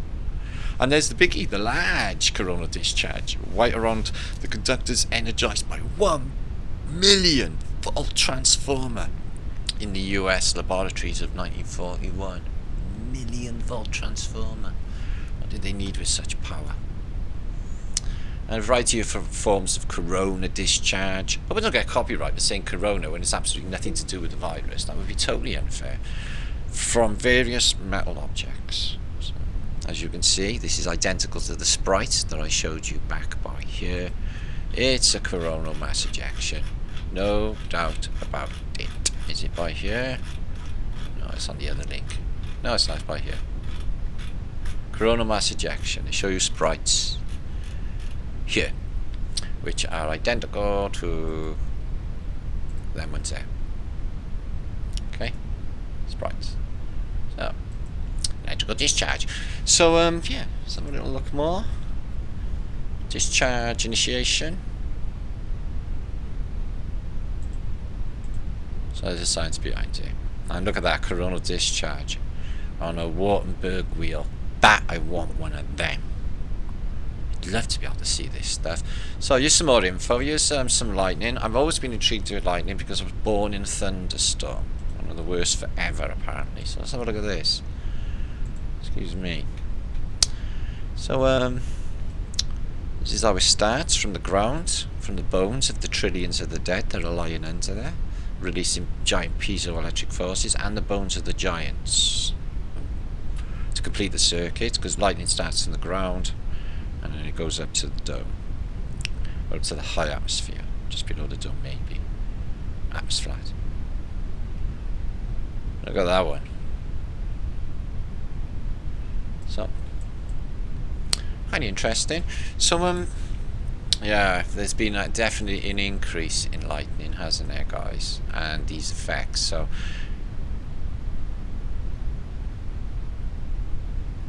And there's the biggie, the large corona discharge, right around the conductors, energized by 1 million volt transformer in the US laboratories of 1941. Million volt transformer. What did they need with such power? And a variety of forms of corona discharge. But we don't get copyright for saying corona when it's absolutely nothing to do with the virus. That would be totally unfair. From various metal objects. So, as you can see, this is identical to the sprite that I showed you back by here. It's a coronal mass ejection. No doubt about it. Is it by here? No, it's on the other link. No, it's not by here. Coronal mass ejection. They show you sprites here, which are identical to them ones there. Okay, sprites. So, electrical discharge. So, yeah, let's have a little look more. Discharge initiation. So there's a science behind it. And look at that coronal discharge on a Wartenberg wheel. That I want one of them. Love to be able to see this stuff. So here's some more info. Here's some lightning. I've always been intrigued with lightning because I was born in a thunderstorm. One of the worst forever, apparently. So let's have a look at this. Excuse me. So this is how it starts, from the ground, from the bones of the trillions of the dead that are lying under there, releasing giant piezoelectric forces, and the bones of the giants to complete the circuit, because lightning starts from the ground and then it goes up to the dome, or up to the high atmosphere, just below the dome maybe. Atmosphere flat. Look at that one. So, kind of interesting. So, yeah, there's been definitely an increase in lightning, hasn't there, guys? And these effects. So,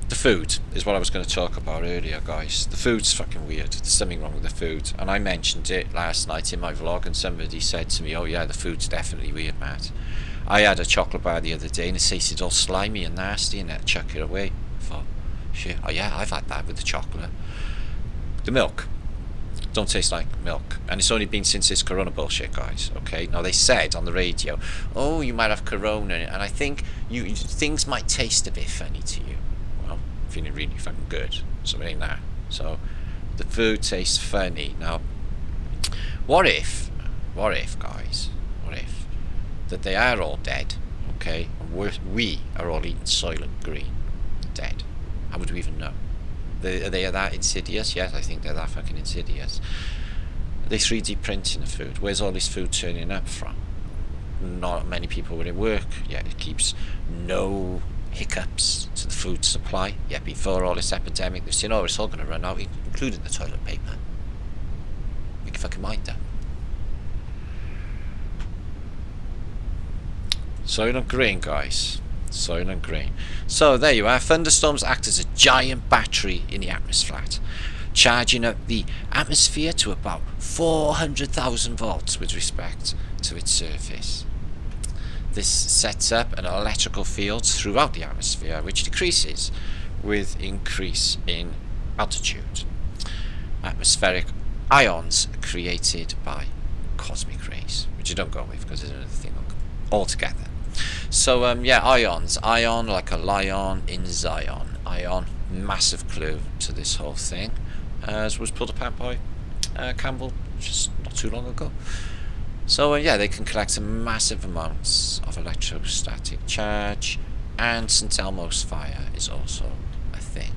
the food is what I was going to talk about earlier, guys. The food's fucking weird. There's something wrong with the food. And I mentioned it last night in my vlog, and somebody said to me, oh yeah, the food's definitely weird, Matt. I had a chocolate bar the other day and it tasted all slimy and nasty, and I had to chuck it away. I thought, shit, oh yeah, I've had that with the chocolate. The milk don't taste like milk, and it's only been since this corona bullshit, guys. Okay, now they said on the radio, oh, you might have corona, and I think things might taste a bit funny to you. Well, I'm feeling really fucking good, so it ain't that. So the food tastes funny. Now, what if guys, what if that they are all dead, okay, and we are all eating Soylent Green, dead? How would we even know? Are they that insidious? Yes, I think they're that fucking insidious. Are they 3D printing the food? Where's all this food turning up from? Not many people were at work, yet it keeps no hiccups to the food supply. Yet before all this epidemic, they've seen, oh, it's all going to run out, including the toilet paper. Make your fucking mind up. Soylent Green, guys. Soylent Green. So there you are. Thunderstorms act as a giant battery in the atmosphere, charging up the atmosphere to about 400,000 volts with respect to its surface. This sets up an electrical field throughout the atmosphere, which decreases with increase in altitude. Atmospheric ions are created by cosmic rays, which you don't go with because there's another thing altogether. So yeah, ions. Ion like a lion in Zion. Ion, massive clue to this whole thing, as was pulled apart by Campbell just not too long ago. So yeah, they can collect massive amounts of electrostatic charge, and St Elmo's fire is also a thing.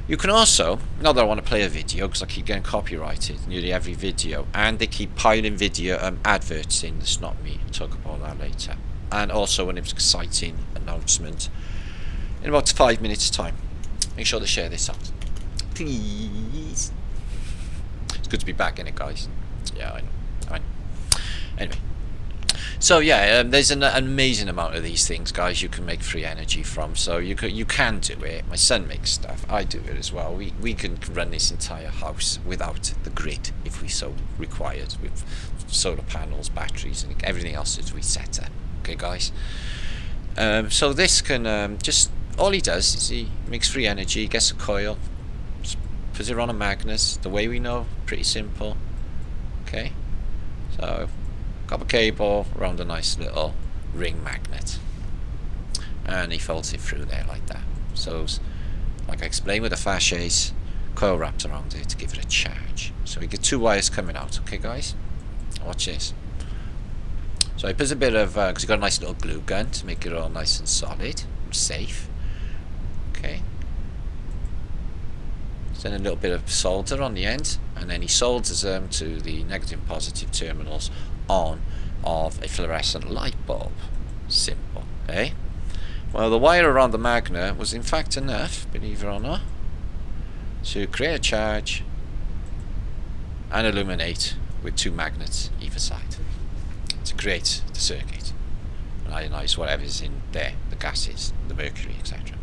You can also, not that I want to play a video because I keep getting copyrighted nearly every video, and they keep piling video adverts in. That's not me. I'll talk about that later. And also an exciting announcement in about 5 minutes time. Make sure to share this out, please. It's good to be back in it, guys. Yeah, I know. Anyway, so yeah, there's an amazing amount of these things, guys, you can make free energy from. So you can do it. My son makes stuff. I do it as well. We can run this entire house without the grid if we so required, with solar panels, batteries, and everything else that we set up. Okay, guys. So this can just, all he does is he makes free energy, gets a coil, just puts it on a magnet. The way we know, pretty simple. Okay, so copper cable around a nice little ring magnet, and he folds it through there like that. So, like I explained with the fascias, coil wrapped around it to give it a charge. So we get 2 wires coming out. Okay, guys, watch this. So he puts a bit of, because he's got a nice little glue gun to make it all nice and solid, and safe. Okay. Then a little bit of solder on the end, and then he solders them to the negative and positive terminals on of a fluorescent light bulb. Simple, eh? Well, the wire around the magnet was in fact enough, believe it or not, to create a charge and illuminate with 2 magnets either side to create the circuit and ionize whatever's in there, the gases, the mercury, etc.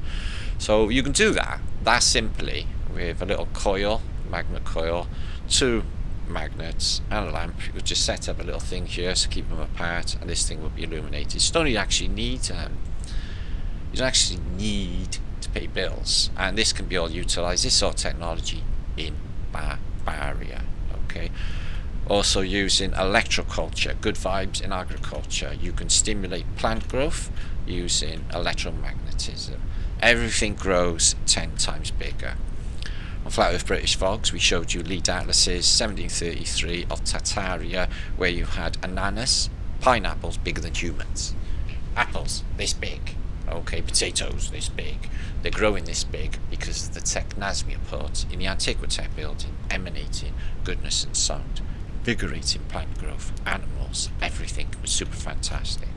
So you can do that simply with a little coil, magnet coil, 2 magnets and a lamp. You could just set up a little thing here to keep them apart, and this thing will be illuminated. You don't actually need to pay bills, and this can be all utilized, this sort of technology, in Barbaria. Okay. Also using electroculture, good vibes in agriculture. You can stimulate plant growth using electromagnetism. Everything grows 10 times bigger. On Flat Earth British Vlogs, we showed you Lead Atlas's 1733 of Tartaria, where you had ananas, pineapples bigger than humans, apples this big, okay, potatoes this big. They're growing this big because of the technasmia port in the Antiquitech building, emanating goodness and sound, invigorating plant growth, animals, everything was super fantastic.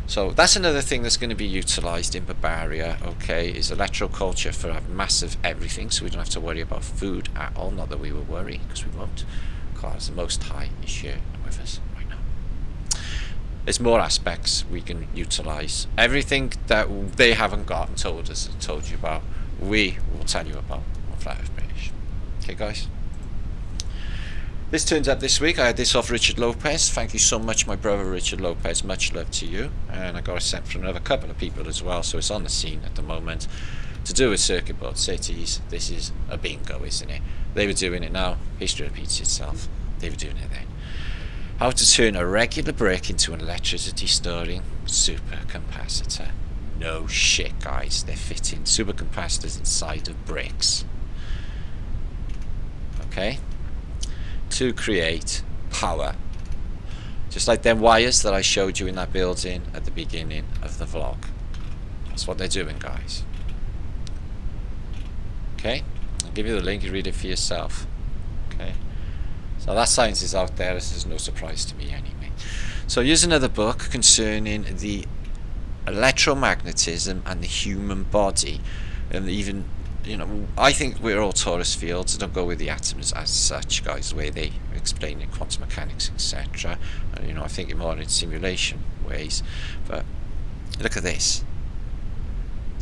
So that's another thing that's going to be utilised in Barbaria, okay, is electroculture for massive everything, so we don't have to worry about food at all. Not that we will worry, because we won't, because the Most High is here and with us right now. There's more aspects we can utilise. Everything that they haven't got and told us and told you about, we will tell you about on Flat Earth British. Okay, guys? This turns up this week. I had this off Richard Lopez. Thank you so much, my brother Richard Lopez. Much love to you. And I got it sent from another couple of people as well, so it's on the scene at the moment. To do with circuit board cities, this is a bingo, isn't it? They were doing it now. History repeats itself. They were doing it then. How to turn a regular brick into an electricity storing supercapacitor. No shit, guys. They're fitting supercapacitors inside of bricks. Okay? To create power, just like them wires that I showed you in that building at the beginning of the vlog. That's what they're doing, guys. Okay, I'll give you the link, you read it for yourself. Okay, so that science is out there. This is no surprise to me anyway. So here's another book concerning the electromagnetism and the human body, and even, you know, I think we're all torus fields. Don't go with the atoms as such, guys, the way they explain in quantum mechanics, etc. You know, I think more in simulation ways. But look at this.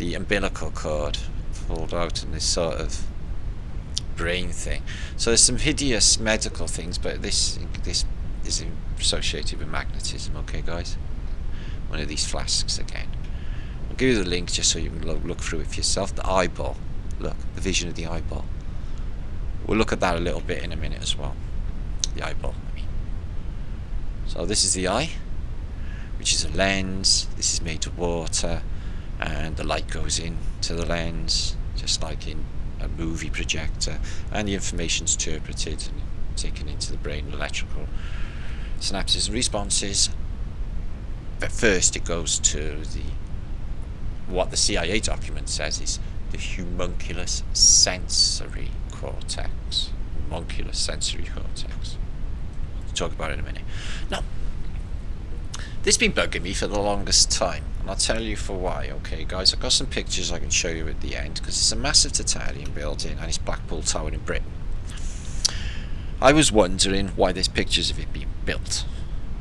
the umbilical cord pulled out in this sort of brain thing. So there's some hideous medical things, but this is associated with magnetism. Okay, guys, one of these flasks again. I'll give you the link just so you can look through it for yourself. The eyeball, look, the vision of the eyeball. We'll look at that a little bit in a minute as well. The eyeball, I mean. So this is the eye, which is a lens. This is made of water, and the light goes into the lens, just like in a movie projector, and the information's interpreted and taken into the brain, electrical synapses and responses. But first it goes to what the CIA document says is the homunculus sensory cortex. Homunculus sensory cortex. We'll talk about it in a minute. Now, this has been bugging me for the longest time, and I'll tell you for why. Okay, guys, I've got some pictures I can show you at the end, because it's a massive titanium building, and it's Blackpool Tower in Britain. I was wondering why there's pictures of it being built.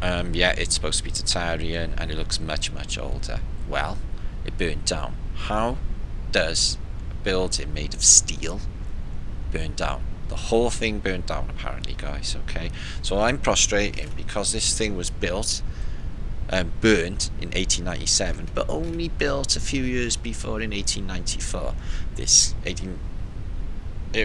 Yeah, it's supposed to be Tatarian, and it looks much, much older. Well, it burned down. How does a building made of steel burn down? The whole thing burned down, apparently, guys. Okay, so I'm prostrating because this thing was built, burnt in 1897, but only built a few years before in 1894. It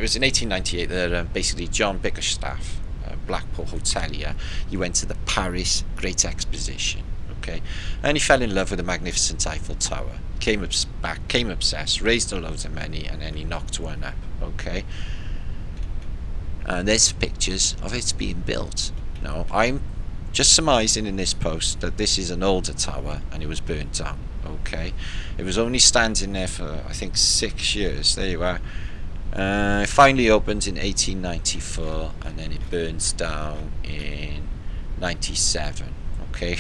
was in 1898 that basically John Bickerstaff, Blackpool hotelier, he went to the Paris Great Exposition, okay, and he fell in love with the magnificent Eiffel Tower. Came obsessed, raised a load of money, and then he knocked one up, okay. And there's pictures of it being built. Now, I'm just surmising in this post that this is an older tower and it was burnt down, okay. It was only standing there for, I think, 6 years. There you are. It finally opened in 1894, and then it burns down in 97, okay.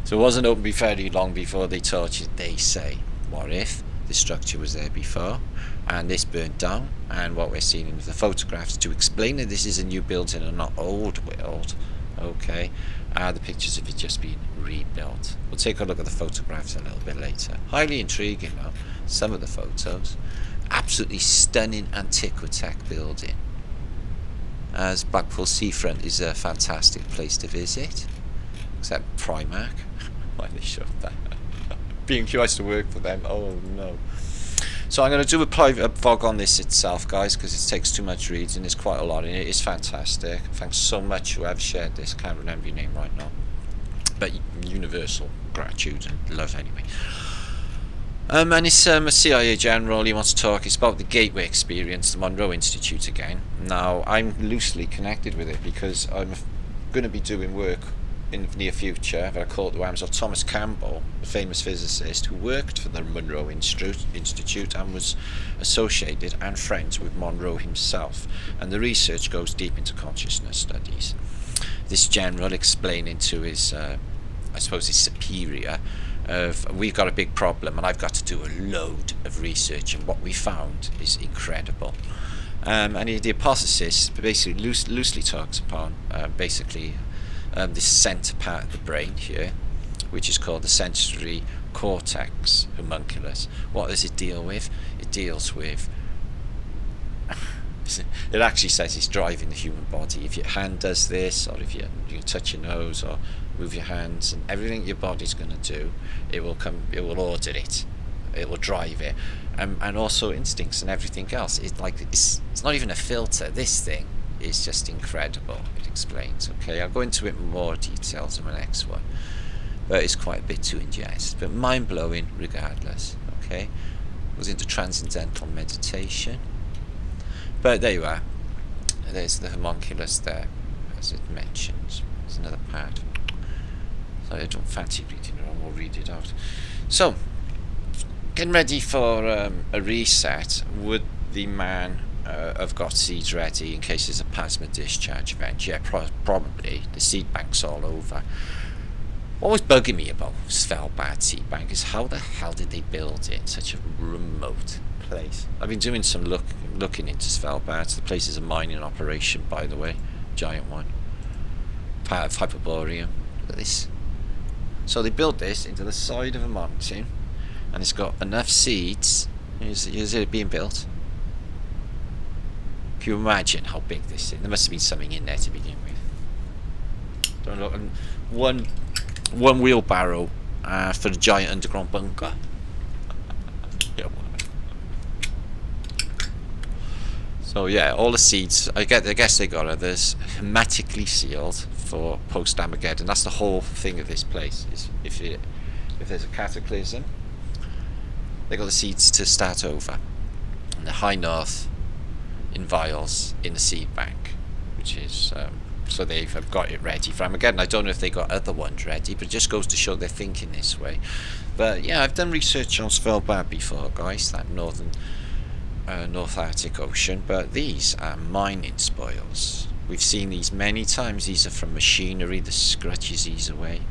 So it wasn't open very long before they told you, they say, what if the structure was there before and this burnt down? And what we're seeing in the photographs to explain that this is a new building and not old world, okay, are the pictures of it just being rebuilt. We'll take a look at the photographs a little bit later. Highly intriguing though, some of the photos. Absolutely stunning Antiquitech building. As Blackpool seafront is a fantastic place to visit, except Primark. Why they showed that? B&Q used to work for them. Oh no. So I'm going to do a private vlog on this itself, guys, because it takes too much reading. There's quite a lot in it. It's fantastic. Thanks so much whoever shared this. Can't remember your name right now, but universal gratitude and love anyway. And it's a CIA general. He wants to talk. It's about the Gateway experience, the Monroe Institute again. Now, I'm loosely connected with it because I'm going to be doing work in the near future that I call to arms of Thomas Campbell, the famous physicist who worked for the Monroe Institute and was associated and friends with Monroe himself. And the research goes deep into consciousness studies. This general explaining to his, I suppose, his superior, we've got a big problem and I've got to do a load of research, and what we found is incredible. And the hypothesis basically loosely talks upon this center part of the brain here, which is called the sensory cortex homunculus. What does it deal with? It deals with it actually says it's driving the human body. If your hand does this, or if you touch your nose or move your hands, and everything your body's going to do, it will order it, it will drive it, and also instincts and everything else. It's not even a filter. This thing is just incredible. It explains. Okay, I'll go into it in more details in my next one, but it's quite a bit to ingest, but mind-blowing regardless. Okay, goes into transcendental meditation. But there you are. There's the homunculus there, as it mentions. There's another part. So I don't fancy reading it, I will read it out. So, getting ready for a reset. Would the man have got seeds ready in case there's a plasma discharge event? Yeah, probably. The seed bank's all over. What was bugging me about Svalbard seed bank is how the hell did they build it in such a remote place? I've been doing some looking into Svalbard. The place is a mining operation, by the way, giant one, part of Hyperborean. Look at this. So they built this into the side of a mountain, and it's got enough seeds. Is it being built? Can you imagine how big this is? There must have been something in there to begin with. Don't look. And one wheelbarrow for a giant underground bunker. Yeah. So yeah, all the seeds. I guess they got others hermetically sealed for post Armageddon. That's the whole thing of this place. Is if there's a cataclysm, they got the seeds to start over. And the high north in vials in the seed bank, which is so they've got it ready for Armageddon. I don't know if they got other ones ready, but it just goes to show they're thinking this way. But yeah, I've done research on Svalbard before, guys, that North Arctic Ocean, but these are mining spoils. We've seen these many times. These are from machinery that scratches these away.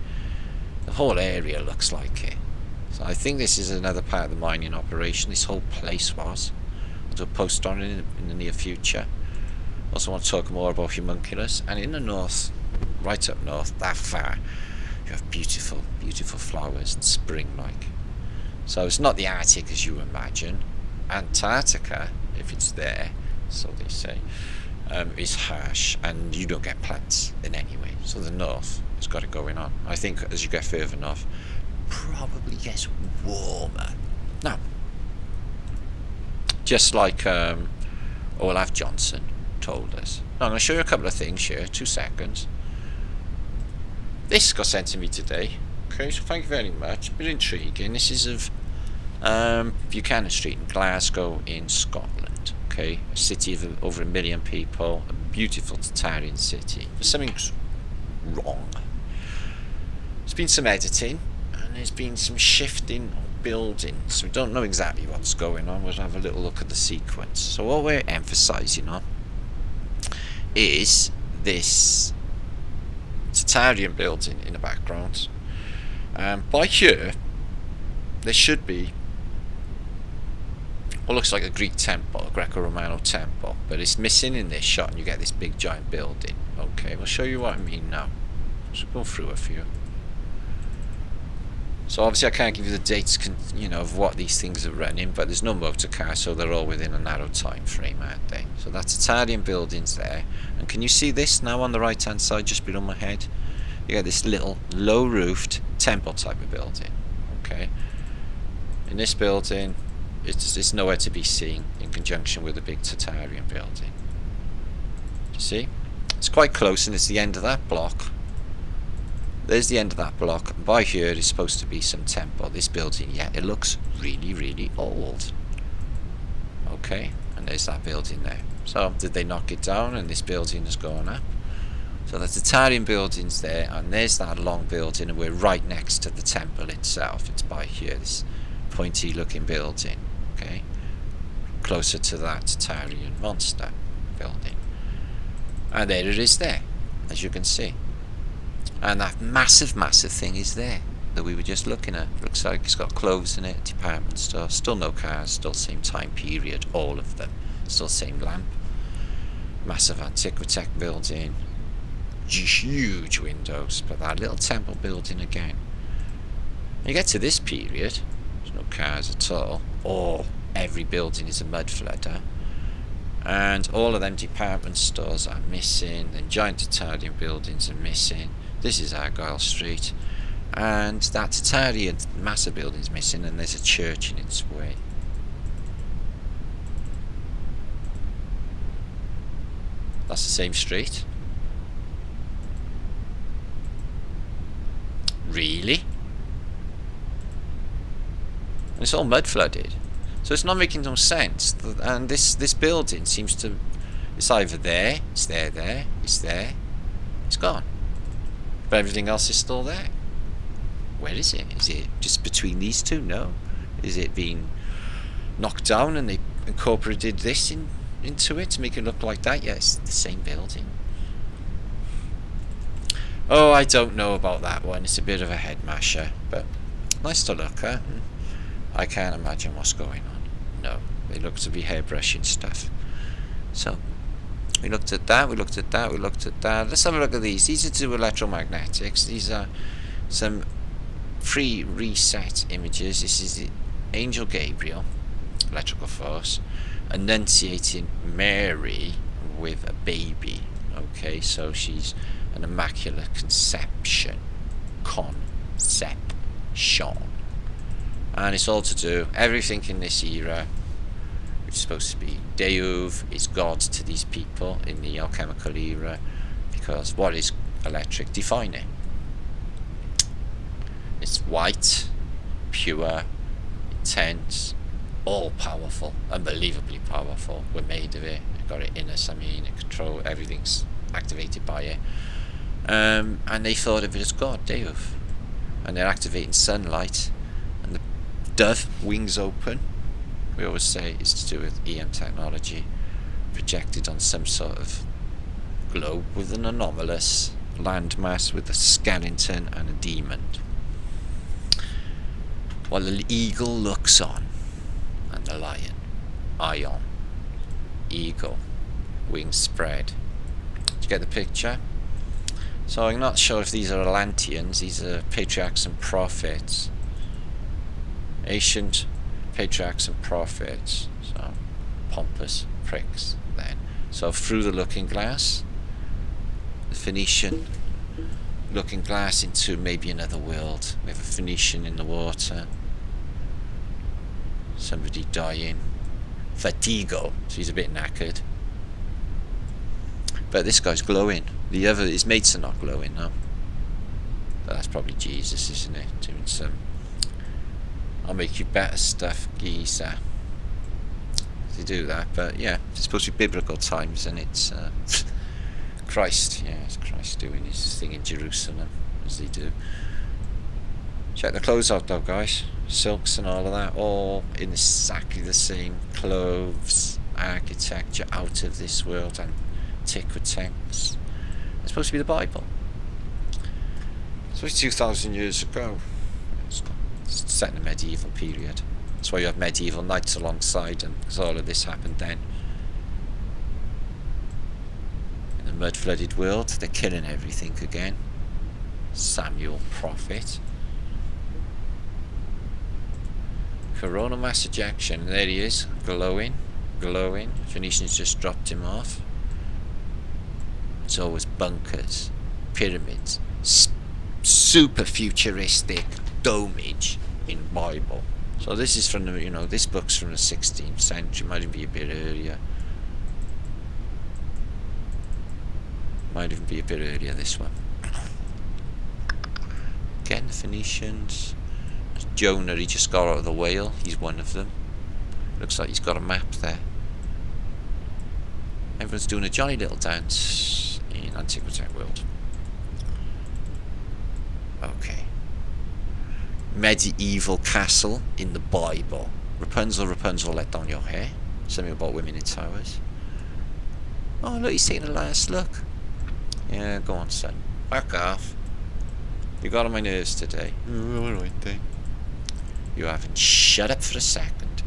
The whole area looks like it. So I think this is another part of the mining operation. This whole place was. I'll do a post on it in the near future. Also want to talk more about homunculus. And in the north, right up north, that far, you have beautiful, beautiful flowers and spring-like. So it's not the Arctic as you imagine. Antarctica, if it's there, so they say, is harsh, and you don't get plants in any way. So the north has got it going on. I think as you get further north, probably gets warmer. Now, just like Olaf Johnson told us. Now, I'm going to show you a couple of things here. 2 seconds. This got sent to me today. Okay, so thank you very much. A bit intriguing. This is of Buchanan Street in Glasgow in Scotland. Okay, a city of over 1 million people, a beautiful Tartarian city. Something's wrong. There's been some editing and there's been some shifting of buildings. We don't know exactly what's going on. We'll have a little look at the sequence. So what we're emphasising on is this Tartarian building in the background. By here there should be what looks like a Greek temple, a Greco-Romano temple, but it's missing in this shot, and you get this big giant building. Okay, we'll show you what I mean now. Just go through a few. So obviously I can't give you the dates, of what these things are running, but there's no motor car, so they're all within a narrow time frame, aren't they? So that's Italian buildings there. And can you see this now on the right hand side, just below my head? You get this little low-roofed temple type of building. Okay. In this building, it's nowhere to be seen in conjunction with the big Tartarian building. You see? It's quite close, and it's the end of that block. There's the end of that block, and by here is supposed to be some temple. This building, yeah, it looks really, really old. Okay, and there's that building there. So, did they knock it down and this building has gone up? So the Tartarian building's there, and there's that long building, and we're right next to the temple itself. It's by here, this pointy looking building, okay? Closer to that Tartarian monster building. And there it is there, as you can see. And that massive, massive thing is there that we were just looking at. Looks like it's got clothes in it, department store, still no cars, still same time period, all of them. Still same lamp. Massive Antiquitech building. Huge windows, but that little temple building again. You get to this period, there's no cars at all, or every building is a mud flooder. And all of them department stores are missing, the giant Italian buildings are missing. This is Argyle Street, and that Italian massive building's missing, and there's a church in its way. That's the same street. Really? And it's all mud flooded. So it's not making no sense. And this building seems to... It's either there, it's there, it's gone. But everything else is still there. Where is it? Is it just between these two? No. Is it being knocked down and they incorporated this into it to make it look like that? Yes, the same building. Oh, I don't know about that one. It's a bit of a head masher, but nice to look at. I can't imagine what's going on. No, they look to be hairbrushing stuff. So, we looked at that, we looked at that, we looked at that. Let's have a look at these. These are to do electromagnetics. These are some free reset images. This is Angel Gabriel, electrical force, annunciating Mary with a baby. Okay, so she's an immaculate conception. And it's all to do, everything in this era, which is supposed to be Deus, is God to these people in the alchemical era, because what is electric? Define it. It's white, pure, intense, all powerful, unbelievably powerful. We're made of it, we've got it in us, I mean, it controls, everything's activated by it. And they thought of it as God, Deus. And they're activating sunlight, and the dove, wings open, we always say it's to do with EM technology, projected on some sort of globe with an anomalous landmass with a skeleton and a demon, while the eagle looks on, and the lion, Ion, eagle, wings spread. Did you get the picture? So I'm not sure if these are Atlanteans, these are patriarchs and prophets, ancient patriarchs and prophets, so pompous pricks then. So through the looking glass, the Phoenician looking glass into maybe another world. We have a Phoenician in the water, somebody dying, Fatigo, so he's a bit knackered, but this guy's glowing. The other, his mates are not glowing, no, but that's probably Jesus, isn't it, doing some I'll make you better stuff, geezer. They do that, but yeah, it's supposed to be biblical times, and it's Christ, yeah, it's Christ doing his thing in Jerusalem, as they do. Check the clothes out though, guys. Silks and all of that, all in exactly the same clothes, architecture out of this world, Antiquitech. It's supposed to be the Bible. It's supposed to be 2,000 years ago. It's set in the medieval period. That's why you have medieval knights alongside, and because all of this happened then. In the mud-flooded world, they're killing everything again. Samuel Prophet. Corona mass ejection. There he is, glowing, glowing. Phoenicians just dropped him off. It's always bunkers, pyramids, super futuristic domage in Bible. So this is from the, you know, this book's from the 16th century, might even be a bit earlier. Might even be a bit earlier, this one. Again, the Phoenicians. Jonah, he just got out of the whale, he's one of them. Looks like he's got a map there. Everyone's doing a jolly little dance in Antiquitech world. Okay. Medieval castle in the Bible. Rapunzel, Rapunzel, let down your hair. Something about women in towers. Oh, look, he's taking a last look. Yeah, go on, son. Back off. You got on my nerves today. Oh, alright then. You haven't. Shut up for a second.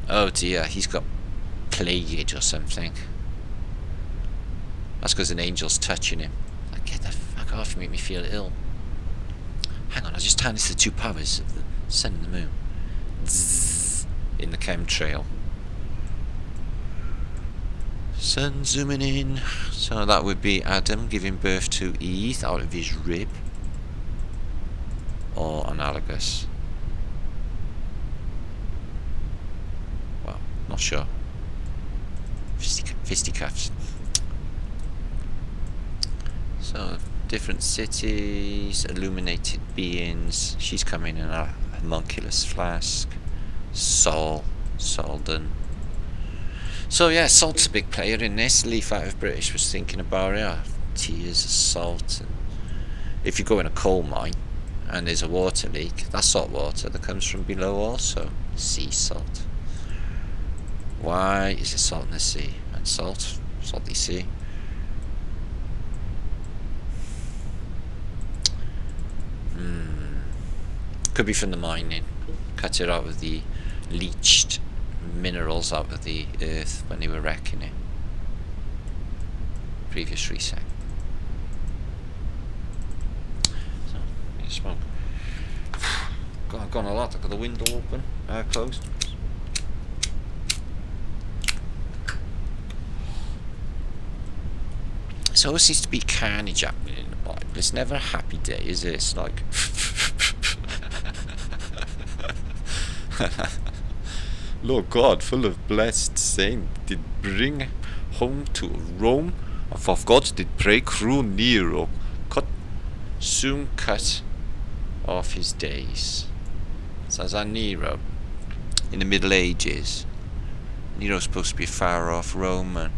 Oh dear, he's got plague or something. That's because an angel's touching him. Like, get the fuck off, you make me feel ill. Hang on, I'll just harness the two powers of the sun and the moon. Zzz, in the chemtrail. Sun zooming in. So that would be Adam giving birth to Eve out of his rib. Or analogous. Well, not sure. Fisticuffs. So, different cities, illuminated beings. She's coming in a homunculus flask. Solden. So yeah, salt's a big player in this. Leaf out of British was thinking about it. Tears of salt. And if you go in a coal mine and there's a water leak, that's salt water that comes from below also. Sea salt. Why is it salt in the sea? And salty sea. Could be from the mining. Cut it out of the leached minerals out of the earth when they were wrecking it. Previous reset. So, smoke. I've gone a lot. I've got the window open, closed. So always seems to be carnage happening in the Bible. It's never a happy day, is it? It's like Lord God, full of blessed saint, did bring home to Rome, and of God did pray cruel Nero, soon cut off his days. So as our Nero in the Middle Ages. Nero's supposed to be a far off Roman.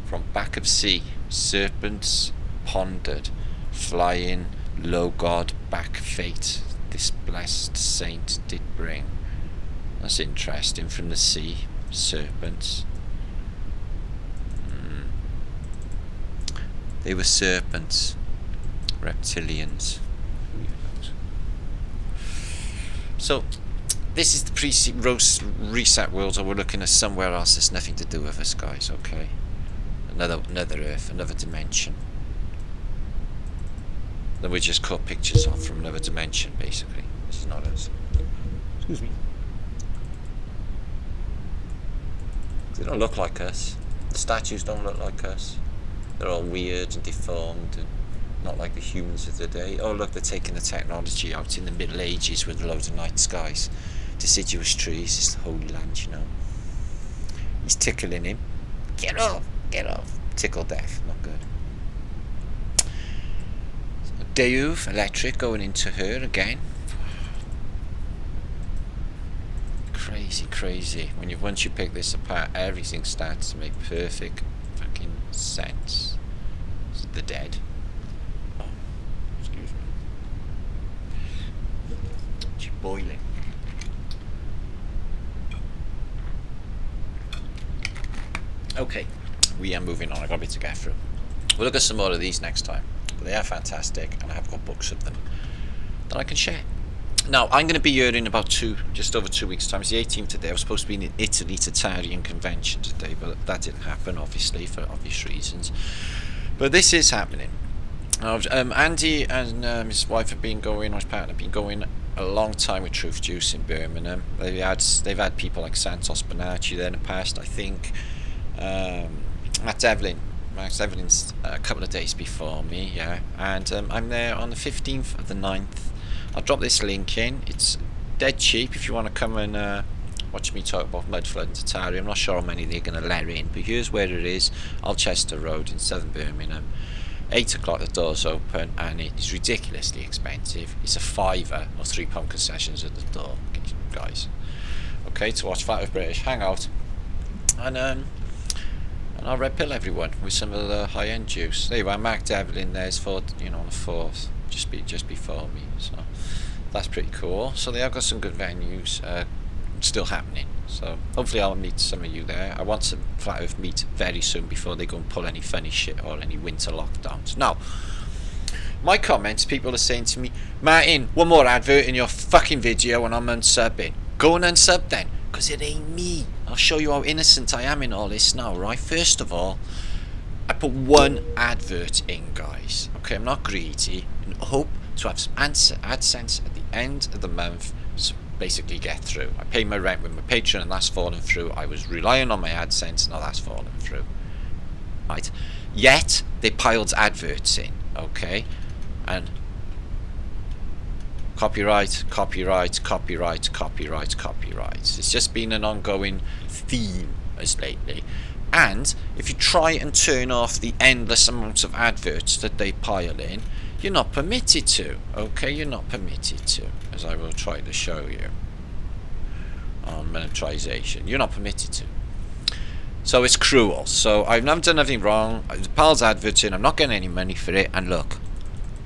From back of sea, serpents pondered, flying, low God back fate, this blessed saint did bring. That's interesting, from the sea, serpents. They were serpents, reptilians. So, this is the pre-reset world, so we're looking at somewhere else that's nothing to do with us, guys, okay? Another Earth, another dimension. Then we just cut pictures off from another dimension, basically. This is not us. Excuse me. They don't look like us. The statues don't look like us. They're all weird and deformed and not like the humans of the day. Oh look, they're taking the technology out in the Middle Ages with loads of night skies. Deciduous trees, it's the Holy Land, you know. He's tickling him. Get off! Get off. Tickle death, not good. So Daye, electric, going into her again. Crazy, crazy. Once you pick this apart, everything starts to make perfect fucking sense. It's the dead. Oh, excuse me. She's boiling. Okay, we are moving on. I've got a bit to get through. We'll look at some more of these next time. But they are fantastic, and I have got books of them that I can share. Now, I'm going to be here in about just over 2 weeks' time. It's the 18th today. I was supposed to be in Italy Tatarian convention today, but that didn't happen, obviously, for obvious reasons. But this is happening. Andy and his wife have been going, or his partner, have been going a long time with Truth Juice in Birmingham. They've had people like Santos Bonacci there in the past, I think. Matt Devlin's a couple of days before me, yeah. And I'm there on the 15th of the 9th. I'll drop this link in. It's dead cheap if you want to come and watch me talk about mud flood and Tatari. I'm not sure how many they're going to let in, but here's where it is: Alchester Road in southern Birmingham. 8 o'clock the doors open, and it's ridiculously expensive. It's a £5 or £3 concessions at the door, guys. Okay, to watch Flat Earth British, hang out, and I'll red pill everyone with some of the high-end juice. There you are, Mark Devlin there's on the 4th, just before me, so that's pretty cool. So they have got some good venues still happening, so hopefully I'll meet some of you there. I want some Flat Earth meet very soon before they go and pull any funny shit or any winter lockdowns. Now, my comments, people are saying to me, Martin, one more advert in your fucking video and I'm unsubbing. Go and unsub then, because it ain't me. I'll show you how innocent I am in all this now, right? First of all, I put one advert in, guys. Okay, I'm not greedy, and hope to have some AdSense at the end of the month to basically get through. I pay my rent with my Patreon and that's fallen through. I was relying on my AdSense, now that's fallen through. Right? Yet, they piled adverts in, okay? And copyright. It's just been an ongoing theme as lately. And if you try and turn off the endless amounts of adverts that they pile in, you're not permitted to. Okay, you're not permitted to, as I will try to show you on monetization. You're not permitted to. So it's cruel. So I've never done anything wrong. The piles adverts in. I'm not getting any money for it. And look,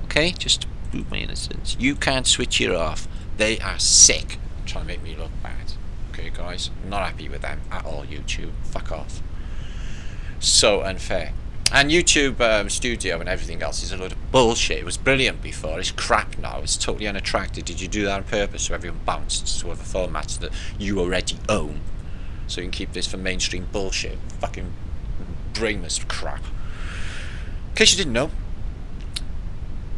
okay, just to prove my innocence, you can't switch it off. They are sick, trying to make me look bad. Okay, guys, I'm not happy with them at all. YouTube, fuck off. So unfair. And YouTube Studio and everything else is a load of bullshit. It was brilliant before. It's crap now. It's totally unattractive. Did you do that on purpose so everyone bounced to other formats that you already own, so you can keep this for mainstream bullshit? Fucking brainless crap. In case you didn't know,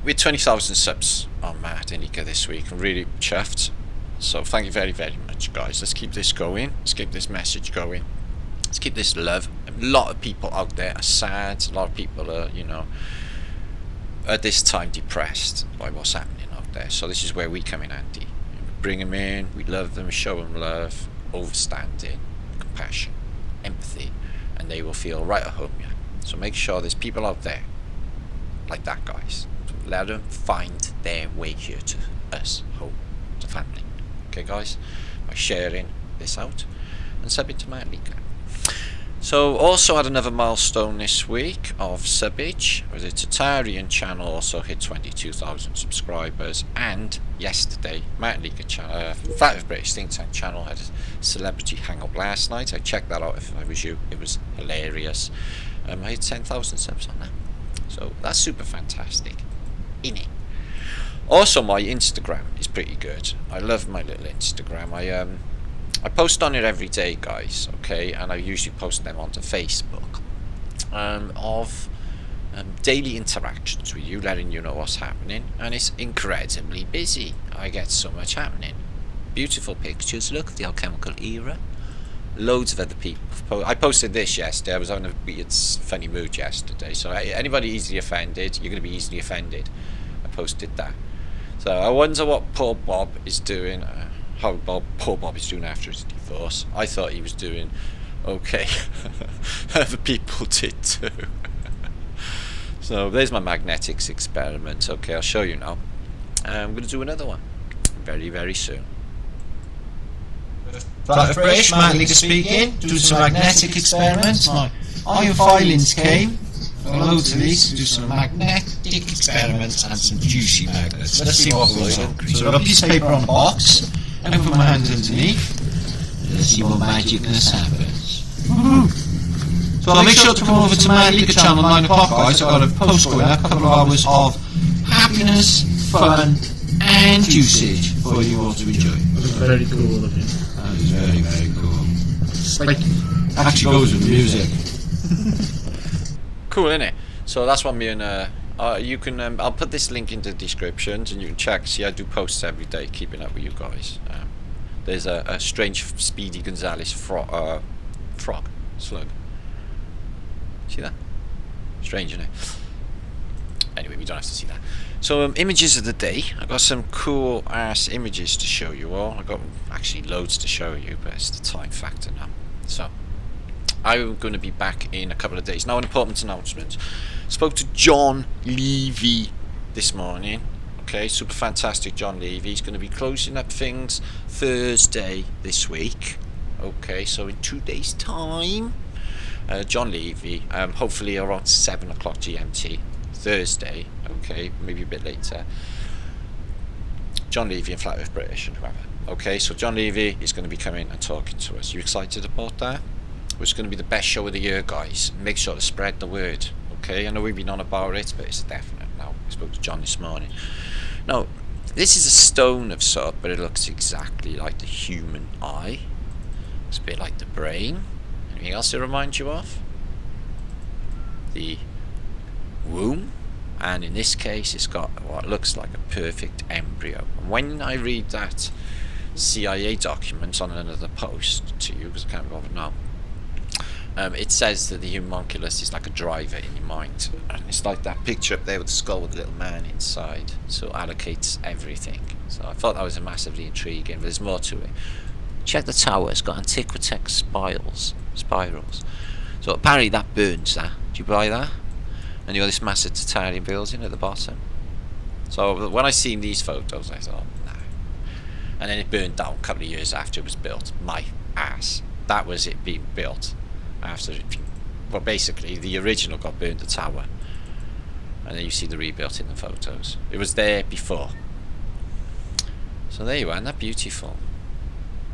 we're 20,000 subs on Magneticum this week. I'm really chuffed. So thank you very, very much, guys. Let's keep this going. Let's keep this message going. Let's keep this love. A lot of people out there are sad. A lot of people are, you know, at this time depressed by what's happening out there. So this is where we come in handy. We bring them in, we love them, show them love, understanding, compassion, empathy, and they will feel right at home. Yeah. So make sure there's people out there like that, guys. Let them find their way here to us, home, to family. Okay, guys, by sharing this out and subbing to Magneticum. So also had another milestone this week of subbage, where the Tatarian channel also hit 22,000 subscribers, and yesterday Magneticum channel, FEB British Think Tank channel had a celebrity hangout last night. I checked that out if I was you. It was hilarious. I hit 10,000 subs on that, so that's super fantastic, innit? Also, my Instagram is pretty good. I love my little Instagram. I post on it every day, guys, okay, and I usually post them onto Facebook of daily interactions with you, letting you know what's happening, and it's incredibly busy. I get so much happening. Beautiful pictures. Look at the alchemical era. Loads of other people. I posted this yesterday. I was on a weird, funny mood yesterday, so anybody easily offended, you're going to be easily offended. I posted that. So I wonder what poor Bob is doing. How poor Bob is doing after his divorce. I thought he was doing okay. Other people did too. So there's my magnetics experiment. Okay, I'll show you now. I'm going to do another one very, very soon. FEB British, Magneticum speaking. Do some magnetic experiments. My iron filings came. Got loads of these. Do some magnetic experiments and some juicy magnets. Let's see what goes on. So I've got a piece of paper on the box. I'm going to put my hands underneath. Let's see what magicness happens. So I'll make sure to come over to my Liedtke channel 9 o'clock, guys. I've got a post going up, a couple of hours of happiness, fun, and usage for you all to enjoy. That was very cool of you. That is very, very cool. Spiky. Actually goes with the music. Cool, isn't it? So that's what me and you can. I'll put this link in the descriptions, and you can check. See, I do posts every day, keeping up with you guys. There's a strange Speedy Gonzales frog slug. See that? Strange, isn't it? Anyway, we don't have to see that. So images of the day. I got some cool ass images to show you all. I got actually loads to show you, but it's the time factor now. So I'm going to be back in a couple of days. Now, an important announcement. Spoke to John Levy this morning. Okay, super fantastic John Levy. He's going to be closing up things Thursday this week. Okay, so in 2 days' time, John Levy, hopefully around 7 o'clock GMT, Thursday. Okay, maybe a bit later. John Levy and FEB British and whoever. Okay, so John Levy is going to be coming and talking to us. You excited about that? It's going to be the best show of the year, guys. Make sure to spread the word. Okay, I know we've been on about it, but it's definite now. I spoke to John this morning. Now, this is a stone of sort, but it looks exactly like the human eye. It's a bit like the brain. Anything else it reminds you of? The womb. And in this case, it's got what looks like a perfect embryo. And when I read that CIA document on another post to you, because I can't remember now, it says that the homunculus is like a driver in your mind, and it's like that picture up there with the skull with the little man inside, so it allocates everything. So I thought that was a massively intriguing, but there's more to it. Check the tower, it's got Antiquitech spirals. So apparently that burns that. Do you buy that? And you got this massive Tatarian building at the bottom. So when I seen these photos, I thought, no. And then it burned down a couple of years after it was built. My ass. That was it being built. After it, well, basically the original got burned, the tower, and then you see the rebuilt in the photos. It was there before. So there you are, isn't that beautiful?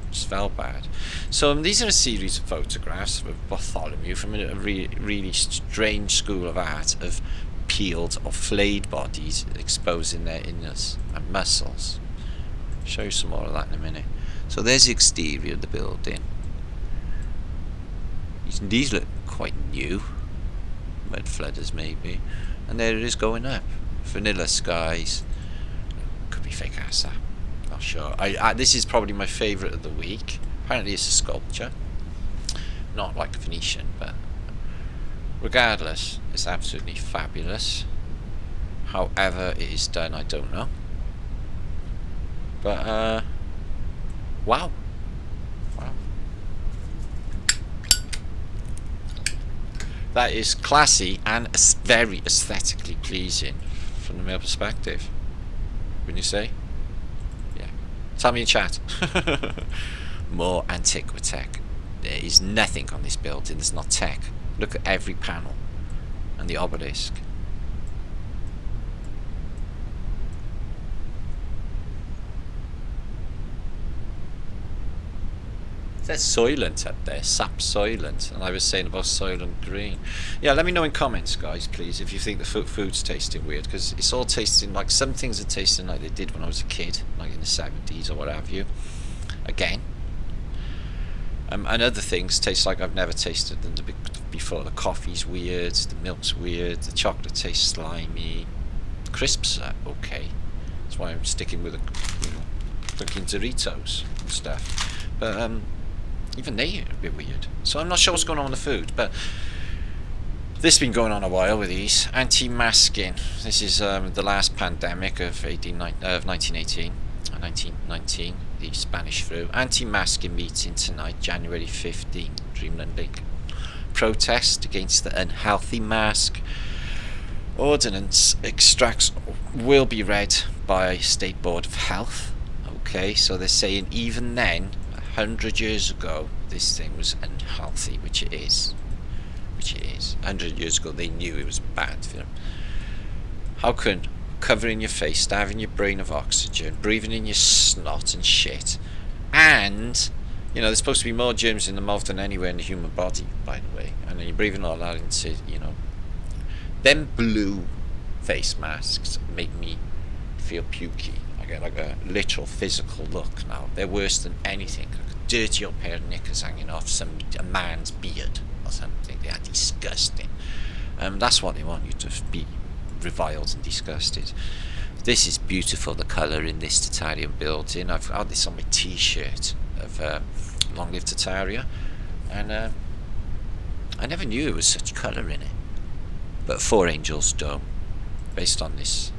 Just felt bad. So these are a series of photographs of Bartholomew from a really strange school of art of peeled or flayed bodies exposing their innards and muscles. I'll show you some more of that in a minute. So there's the exterior of the building. These look quite new, mud flooders maybe, and there it is going up. vanilla skies. Could be fake ass, not sure. This is probably my favourite of the week. Apparently it's a sculpture, not like Venetian, but regardless, it's absolutely fabulous. However it is done, I don't know. But wow. That is classy and very aesthetically pleasing from the male perspective. Wouldn't you say? Yeah. Tell me in chat. More Antiquitech. There is nothing on this building that's not tech. Look at every panel and the obelisk. It says Soylent up there, Sap Soylent, and I was saying about Soylent Green. Yeah, let me know in comments, guys, please, if you think the food's tasting weird, because it's all tasting like, some things are tasting like they did when I was a kid, like in the 70s or what have you. Again. And other things taste like I've never tasted them before. The coffee's weird, the milk's weird, the chocolate tastes slimy, the crisps are okay. That's why I'm sticking with fucking Doritos and stuff. But even they are a bit weird. So I'm not sure what's going on with the food, but this has been going on a while with these. Anti-masking. This is the last pandemic of 1918. 1919, the Spanish flu. Anti-masking meeting tonight, January 15, Dreamland Link. Protest against the unhealthy mask. Ordinance extracts will be read by State Board of Health. Okay, so they're saying even then, 100 years ago, this thing was unhealthy, which it is. 100 years ago, they knew it was bad for them. How can covering your face, starving your brain of oxygen, breathing in your snot and shit, and there's supposed to be more germs in the mouth than anywhere in the human body, by the way, and then you're breathing all that into, them blue face masks make me feel pukey. I get like a literal physical look now. They're worse than anything. Like a dirty old pair of knickers hanging off a man's beard or something. They are disgusting. That's what they want you to be, reviled and disgusted. This is beautiful, the colour in this Tatarian building. I've had this on my t-shirt of Long Live Tataria, and I never knew there was such colour in it. But Four Angels Dome, based on this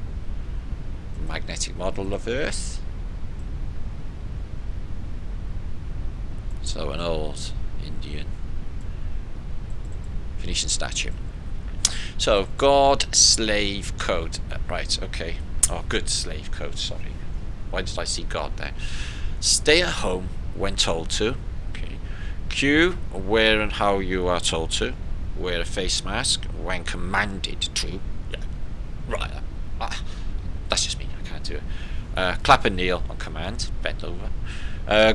magnetic model of Earth. So an old Indian Phoenician statue. So, God Slave Code. Right, okay. Oh, good slave code, sorry. Why did I see God there? Stay at home when told to. Okay. Q, where and how you are told to. Wear a face mask when commanded to. Yeah. Right. That's just me, I can't do it. Clap and kneel on command. Bend over.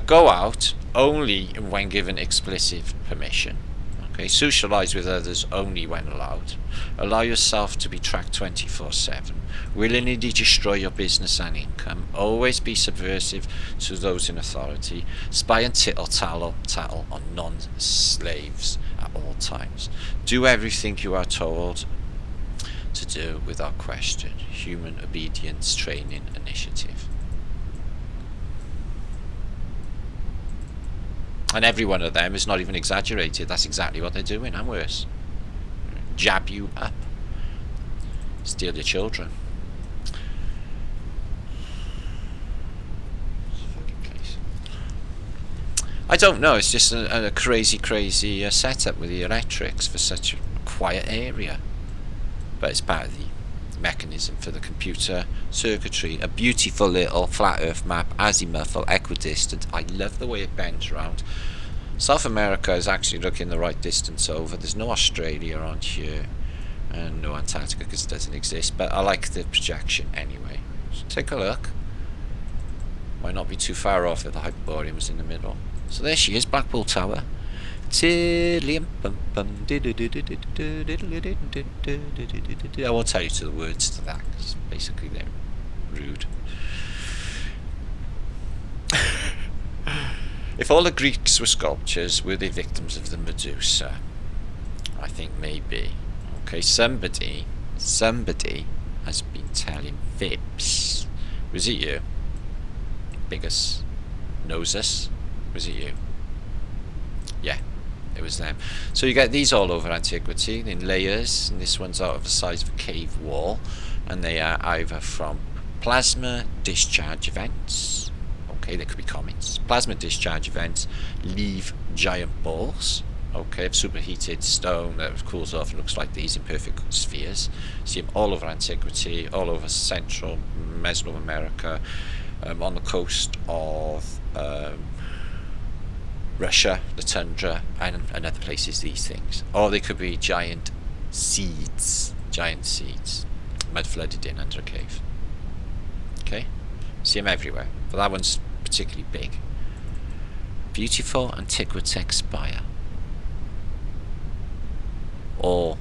Go out only when given explicit permission. Okay, socialise with others only when allowed. Allow yourself to be tracked 24/7. Willingly destroy your business and income. Always be subversive to those in authority. Spy and tattle on non-slaves at all times. Do everything you are told to do without question. Human obedience training initiative. And every one of them is not even exaggerated. That's exactly what they're doing, and worse. Jab you up. Steal your children. I don't know, it's just a crazy setup with the electrics for such a quiet area. But it's part of the mechanism for the computer circuitry. A beautiful little flat earth map, azimuthal, equidistant. I love the way it bends around. South America is actually looking the right distance over. There's no Australia on here, and no Antarctica because it doesn't exist, but I like the projection anyway. So take a look. Might not be too far off if the Hyperborean was in the middle. So there she is, Blackpool Tower. I won't tell you to the words to that because basically they're rude. If all the Greeks were sculptures, were they victims of the Medusa? I think maybe. Okay, somebody has been telling fibs. Was it you? Biggest Noses? Was it you? Yeah, it was them. So you get these all over antiquity in layers, and this one's out of the size of a cave wall, and they are either from plasma discharge events. Okay, they could be comets. Plasma discharge events leave giant balls, okay, of superheated stone that cools off and looks like these imperfect spheres. See them all over antiquity, all over Central Mesoamerica, on the coast of Russia, the tundra, and other places, these things. Or they could be giant seeds, mud flooded in under a cave. Okay, see them everywhere, but that one's particularly big. Beautiful Antiquitech spire, or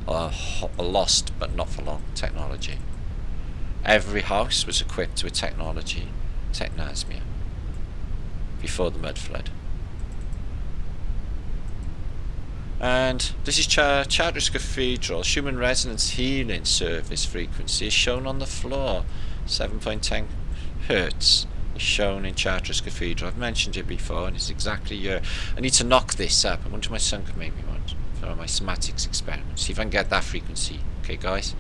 a lost but not for long technology. Every house was equipped with technology, technosmia, before the mud flood. And this is Chartres Cathedral. Human resonance healing service frequency is shown on the floor. 7.10 Hertz is shown in Chartres Cathedral. I've mentioned it before, and it's exactly I need to knock this up. I wonder if my son can make me one for my somatics experiment. See if I can get that frequency. Okay, guys?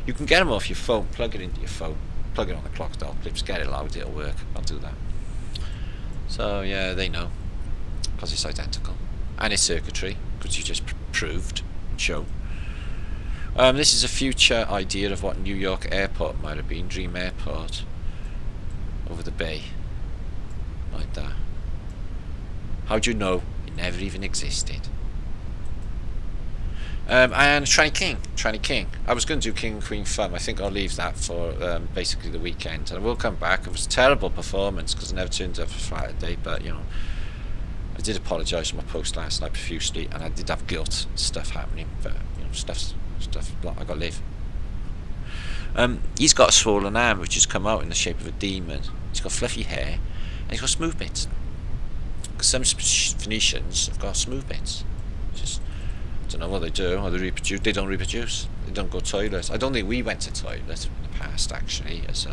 You can get them off your phone. Plug it into your phone. Plug it on the clock dial clips. Get it loud. It'll work. I'll do that. So, yeah, they know. Because it's identical. And it's circuitry, because you just proved and shown. This is a future idea of what New York Airport might have been, Dream Airport, over the bay, like that. How do you know it never even existed? And Tranny King. I was going to do King and Queen Fun. I think I'll leave that for basically the weekend. And I will come back. It was a terrible performance because I never turned up for Friday, but you know, I did apologise for my post last night profusely, and I did have guilt stuff happening, but you know, stuff. I got to live. He's got a swollen arm which has come out in the shape of a demon. He's got fluffy hair, and he's got smooth bits. Because some Phoenicians have got smooth bits. Just I don't know what they do. Or they reproduce. They don't reproduce. They don't go to toilets. I don't think we went to toilet in the past, actually, as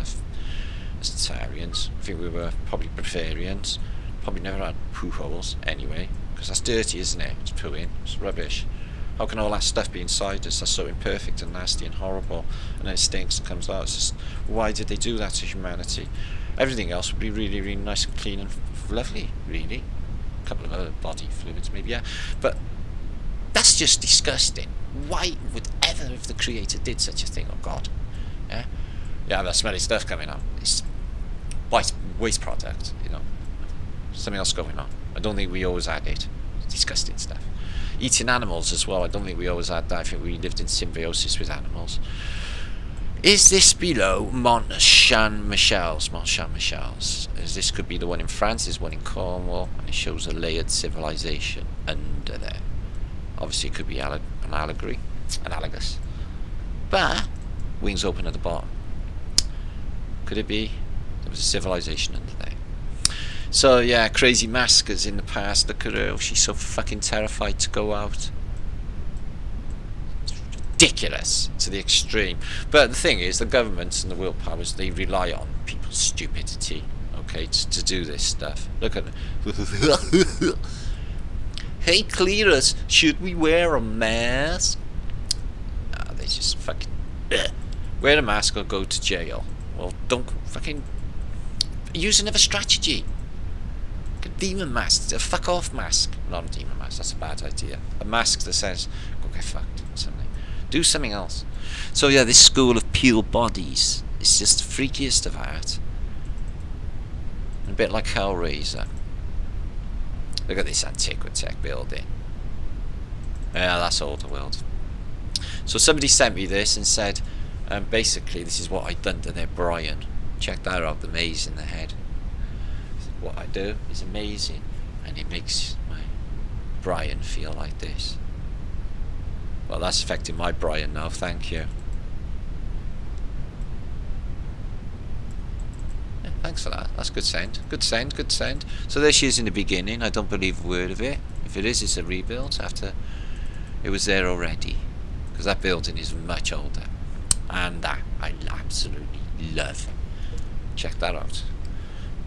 Tatarians. I think we were probably breatharians. Probably never had poo holes anyway, because that's dirty, isn't it? It's pooing. It's rubbish. How can all that stuff be inside us? That's so imperfect and nasty and horrible, and then it stinks and comes out. It's just, why did they do that to humanity? Everything else would be really, really nice and clean and lovely, really. A couple of other body fluids, maybe, yeah. But that's just disgusting. Why would ever, if the Creator did such a thing? Oh God, yeah, yeah, that smelly stuff coming out. It's waste product, you know. Something else going on. I don't think we always had it. It's disgusting stuff. Eating animals as well. I don't think we always had that. I think we lived in symbiosis with animals. Is this below Mont Saint Michel's? As this could be the one in France. There's one in Cornwall, and it shows a layered civilization under there. Obviously, it could be an allegory, analogous. But wings open at the bottom. Could it be there was a civilization under there? So yeah, crazy maskers in the past. Look at her, oh, she's so fucking terrified to go out. It's ridiculous to the extreme. But the thing is, the governments and the will powers, they rely on people's stupidity, okay, to do this stuff. Look at it. Hey Cletus, should we wear a mask? They just fucking wear a mask or go to jail. Well, don't fucking use another strategy. A demon mask, a fuck off mask. Not a demon mask, that's a bad idea. A mask that says, go get fucked or something. Do something else. So yeah, this school of pure bodies is just the freakiest of art. A bit like Hellraiser. Look at this Antiquitech building. Yeah, that's all the world. So somebody sent me this and said, basically this is what I'd done to their Brian. Check that out, the maze in the head. What I do is amazing, and it makes my Brian feel like this. Well, that's affecting my Brian now, thank you. Yeah, thanks for that, that's good send. Good send. So there she is in the beginning. I don't believe a word of it. If it is, it's a rebuild after it was there already, because that building is much older. and that I absolutely love. Check that out.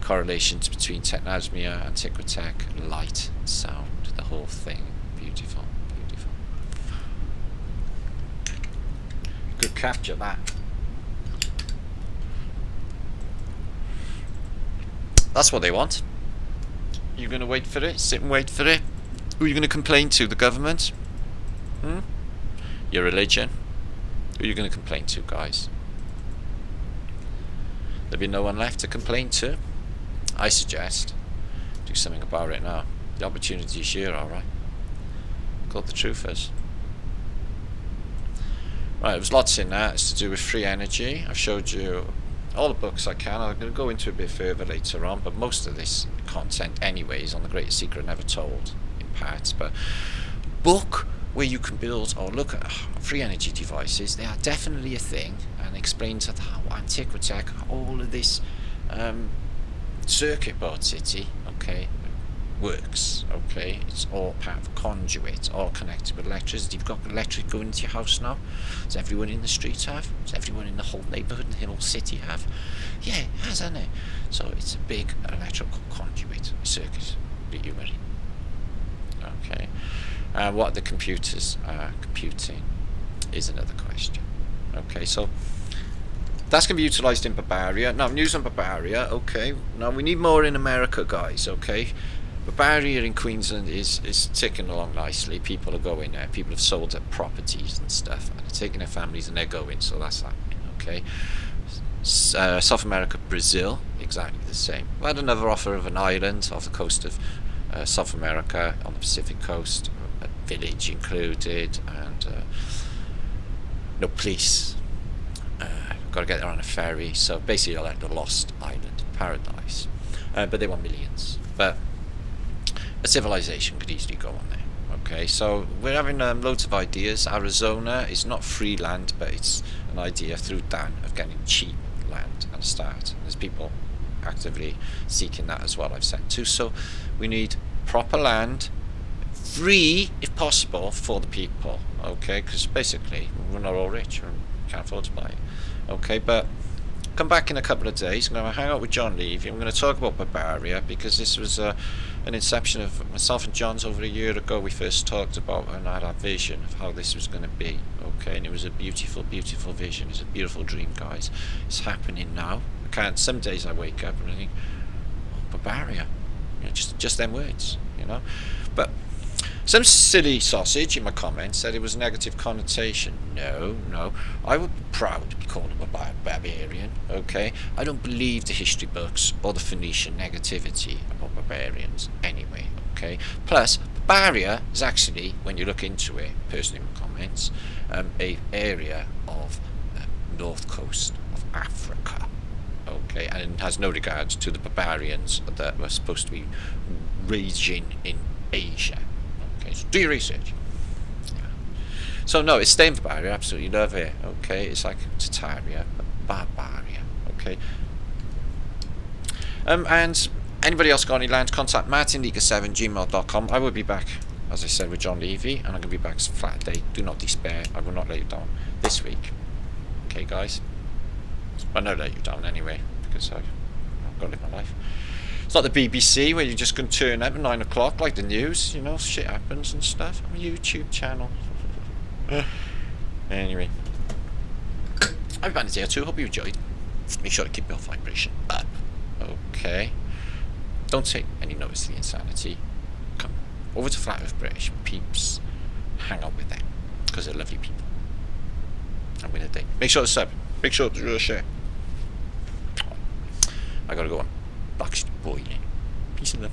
Correlations between technosmia, Antiquitech, light, sound, the whole thing. Beautiful, beautiful. Good capture, that. That's what they want. You're going to wait for it? Sit and wait for it? Who are you going to complain to? The government? Your religion? Who are you going to complain to, guys? There'll be no one left to complain to. I suggest do something about it now. The opportunity is here, alright. Call the truthers. Right, there's lots in that. It's to do with free energy. I've showed you all the books I can. I'm going to go into a bit further later on, but most of this content anyway is on The Greatest Secret Never Told in parts. But book where you can build or look at free energy devices, they are definitely a thing, and explains how Antiquitech, all of this circuit board city, okay, works. Okay, it's all part of a conduit, all connected with electricity. You've got electric going into your house now. Does everyone in the street have? Does everyone in the whole neighbourhood and the whole city have? Yeah, it has, hasn't it? So it's a big electrical conduit circuit that you're in. Okay, what the computers are computing is another question. Okay, so that's going to be utilised in Barbaria. Now, news on Barbaria, okay. Now, we need more in America, guys, okay. Barbaria in Queensland is ticking along nicely. People are going there. People have sold their properties and stuff, and they're taking their families and they're going, so that's happening, okay. South America, Brazil, exactly the same. We had another offer of an island off the coast of South America, on the Pacific coast, a village included, and no police. Got to get there on a ferry, so basically like the lost island paradise, but they want millions. But a civilization could easily go on there. Okay, so we're having loads of ideas. Arizona is not free land, but it's an idea through Dan of getting cheap land and a start. There's people actively seeking that as well, I've said too. So we need proper land, free if possible, for the people. Okay, because basically we're not all rich and can't afford to buy it. Okay, but come back in a couple of days. I'm going to hang out with John Levy. I'm going to talk about Barbaria, because this was an inception of myself and John's over a year ago. We first talked about and had a vision of how this was going to be. Okay, and it was a beautiful, beautiful vision. It's a beautiful dream, guys. It's happening now. I can't. Some days I wake up and I think, oh, Barbaria. You know, just them words. You know, but. Some silly sausage in my comments said it was a negative connotation. No. I would be proud to be called a barbarian, okay? I don't believe the history books or the Phoenician negativity about barbarians anyway, okay? Plus, Barbaria is actually, when you look into it, personally in my comments, a area of north coast of Africa, okay? And it has no regard to the barbarians that were supposed to be raging in Asia. So do your research. Yeah. So no, it's staying for Barbaria. Absolutely love it. Okay, it's like Tataria, Barbaria. Okay. And anybody else got any land? Contact martinleaker7@gmail.com. I will be back, as I said, with John Levy, and I'm going to be back flat day. Do not despair. I will not let you down this week. Okay, guys. I'll not let you down anyway, because I've got to live my life. It's not the BBC where you're just going to turn up at 9 o'clock like the news, you know, shit happens and stuff. I'm a YouTube channel. Anyway, I've been here too. Hope you enjoyed. Make sure to keep your vibration up. Okay. Don't take any notice of the insanity. Come over to Flat Earth British peeps. Hang out with them, because they're lovely people. I'm with a Daye. Make sure to sub. Make sure to share. I gotta go on. Boxed boiling. Peace and love.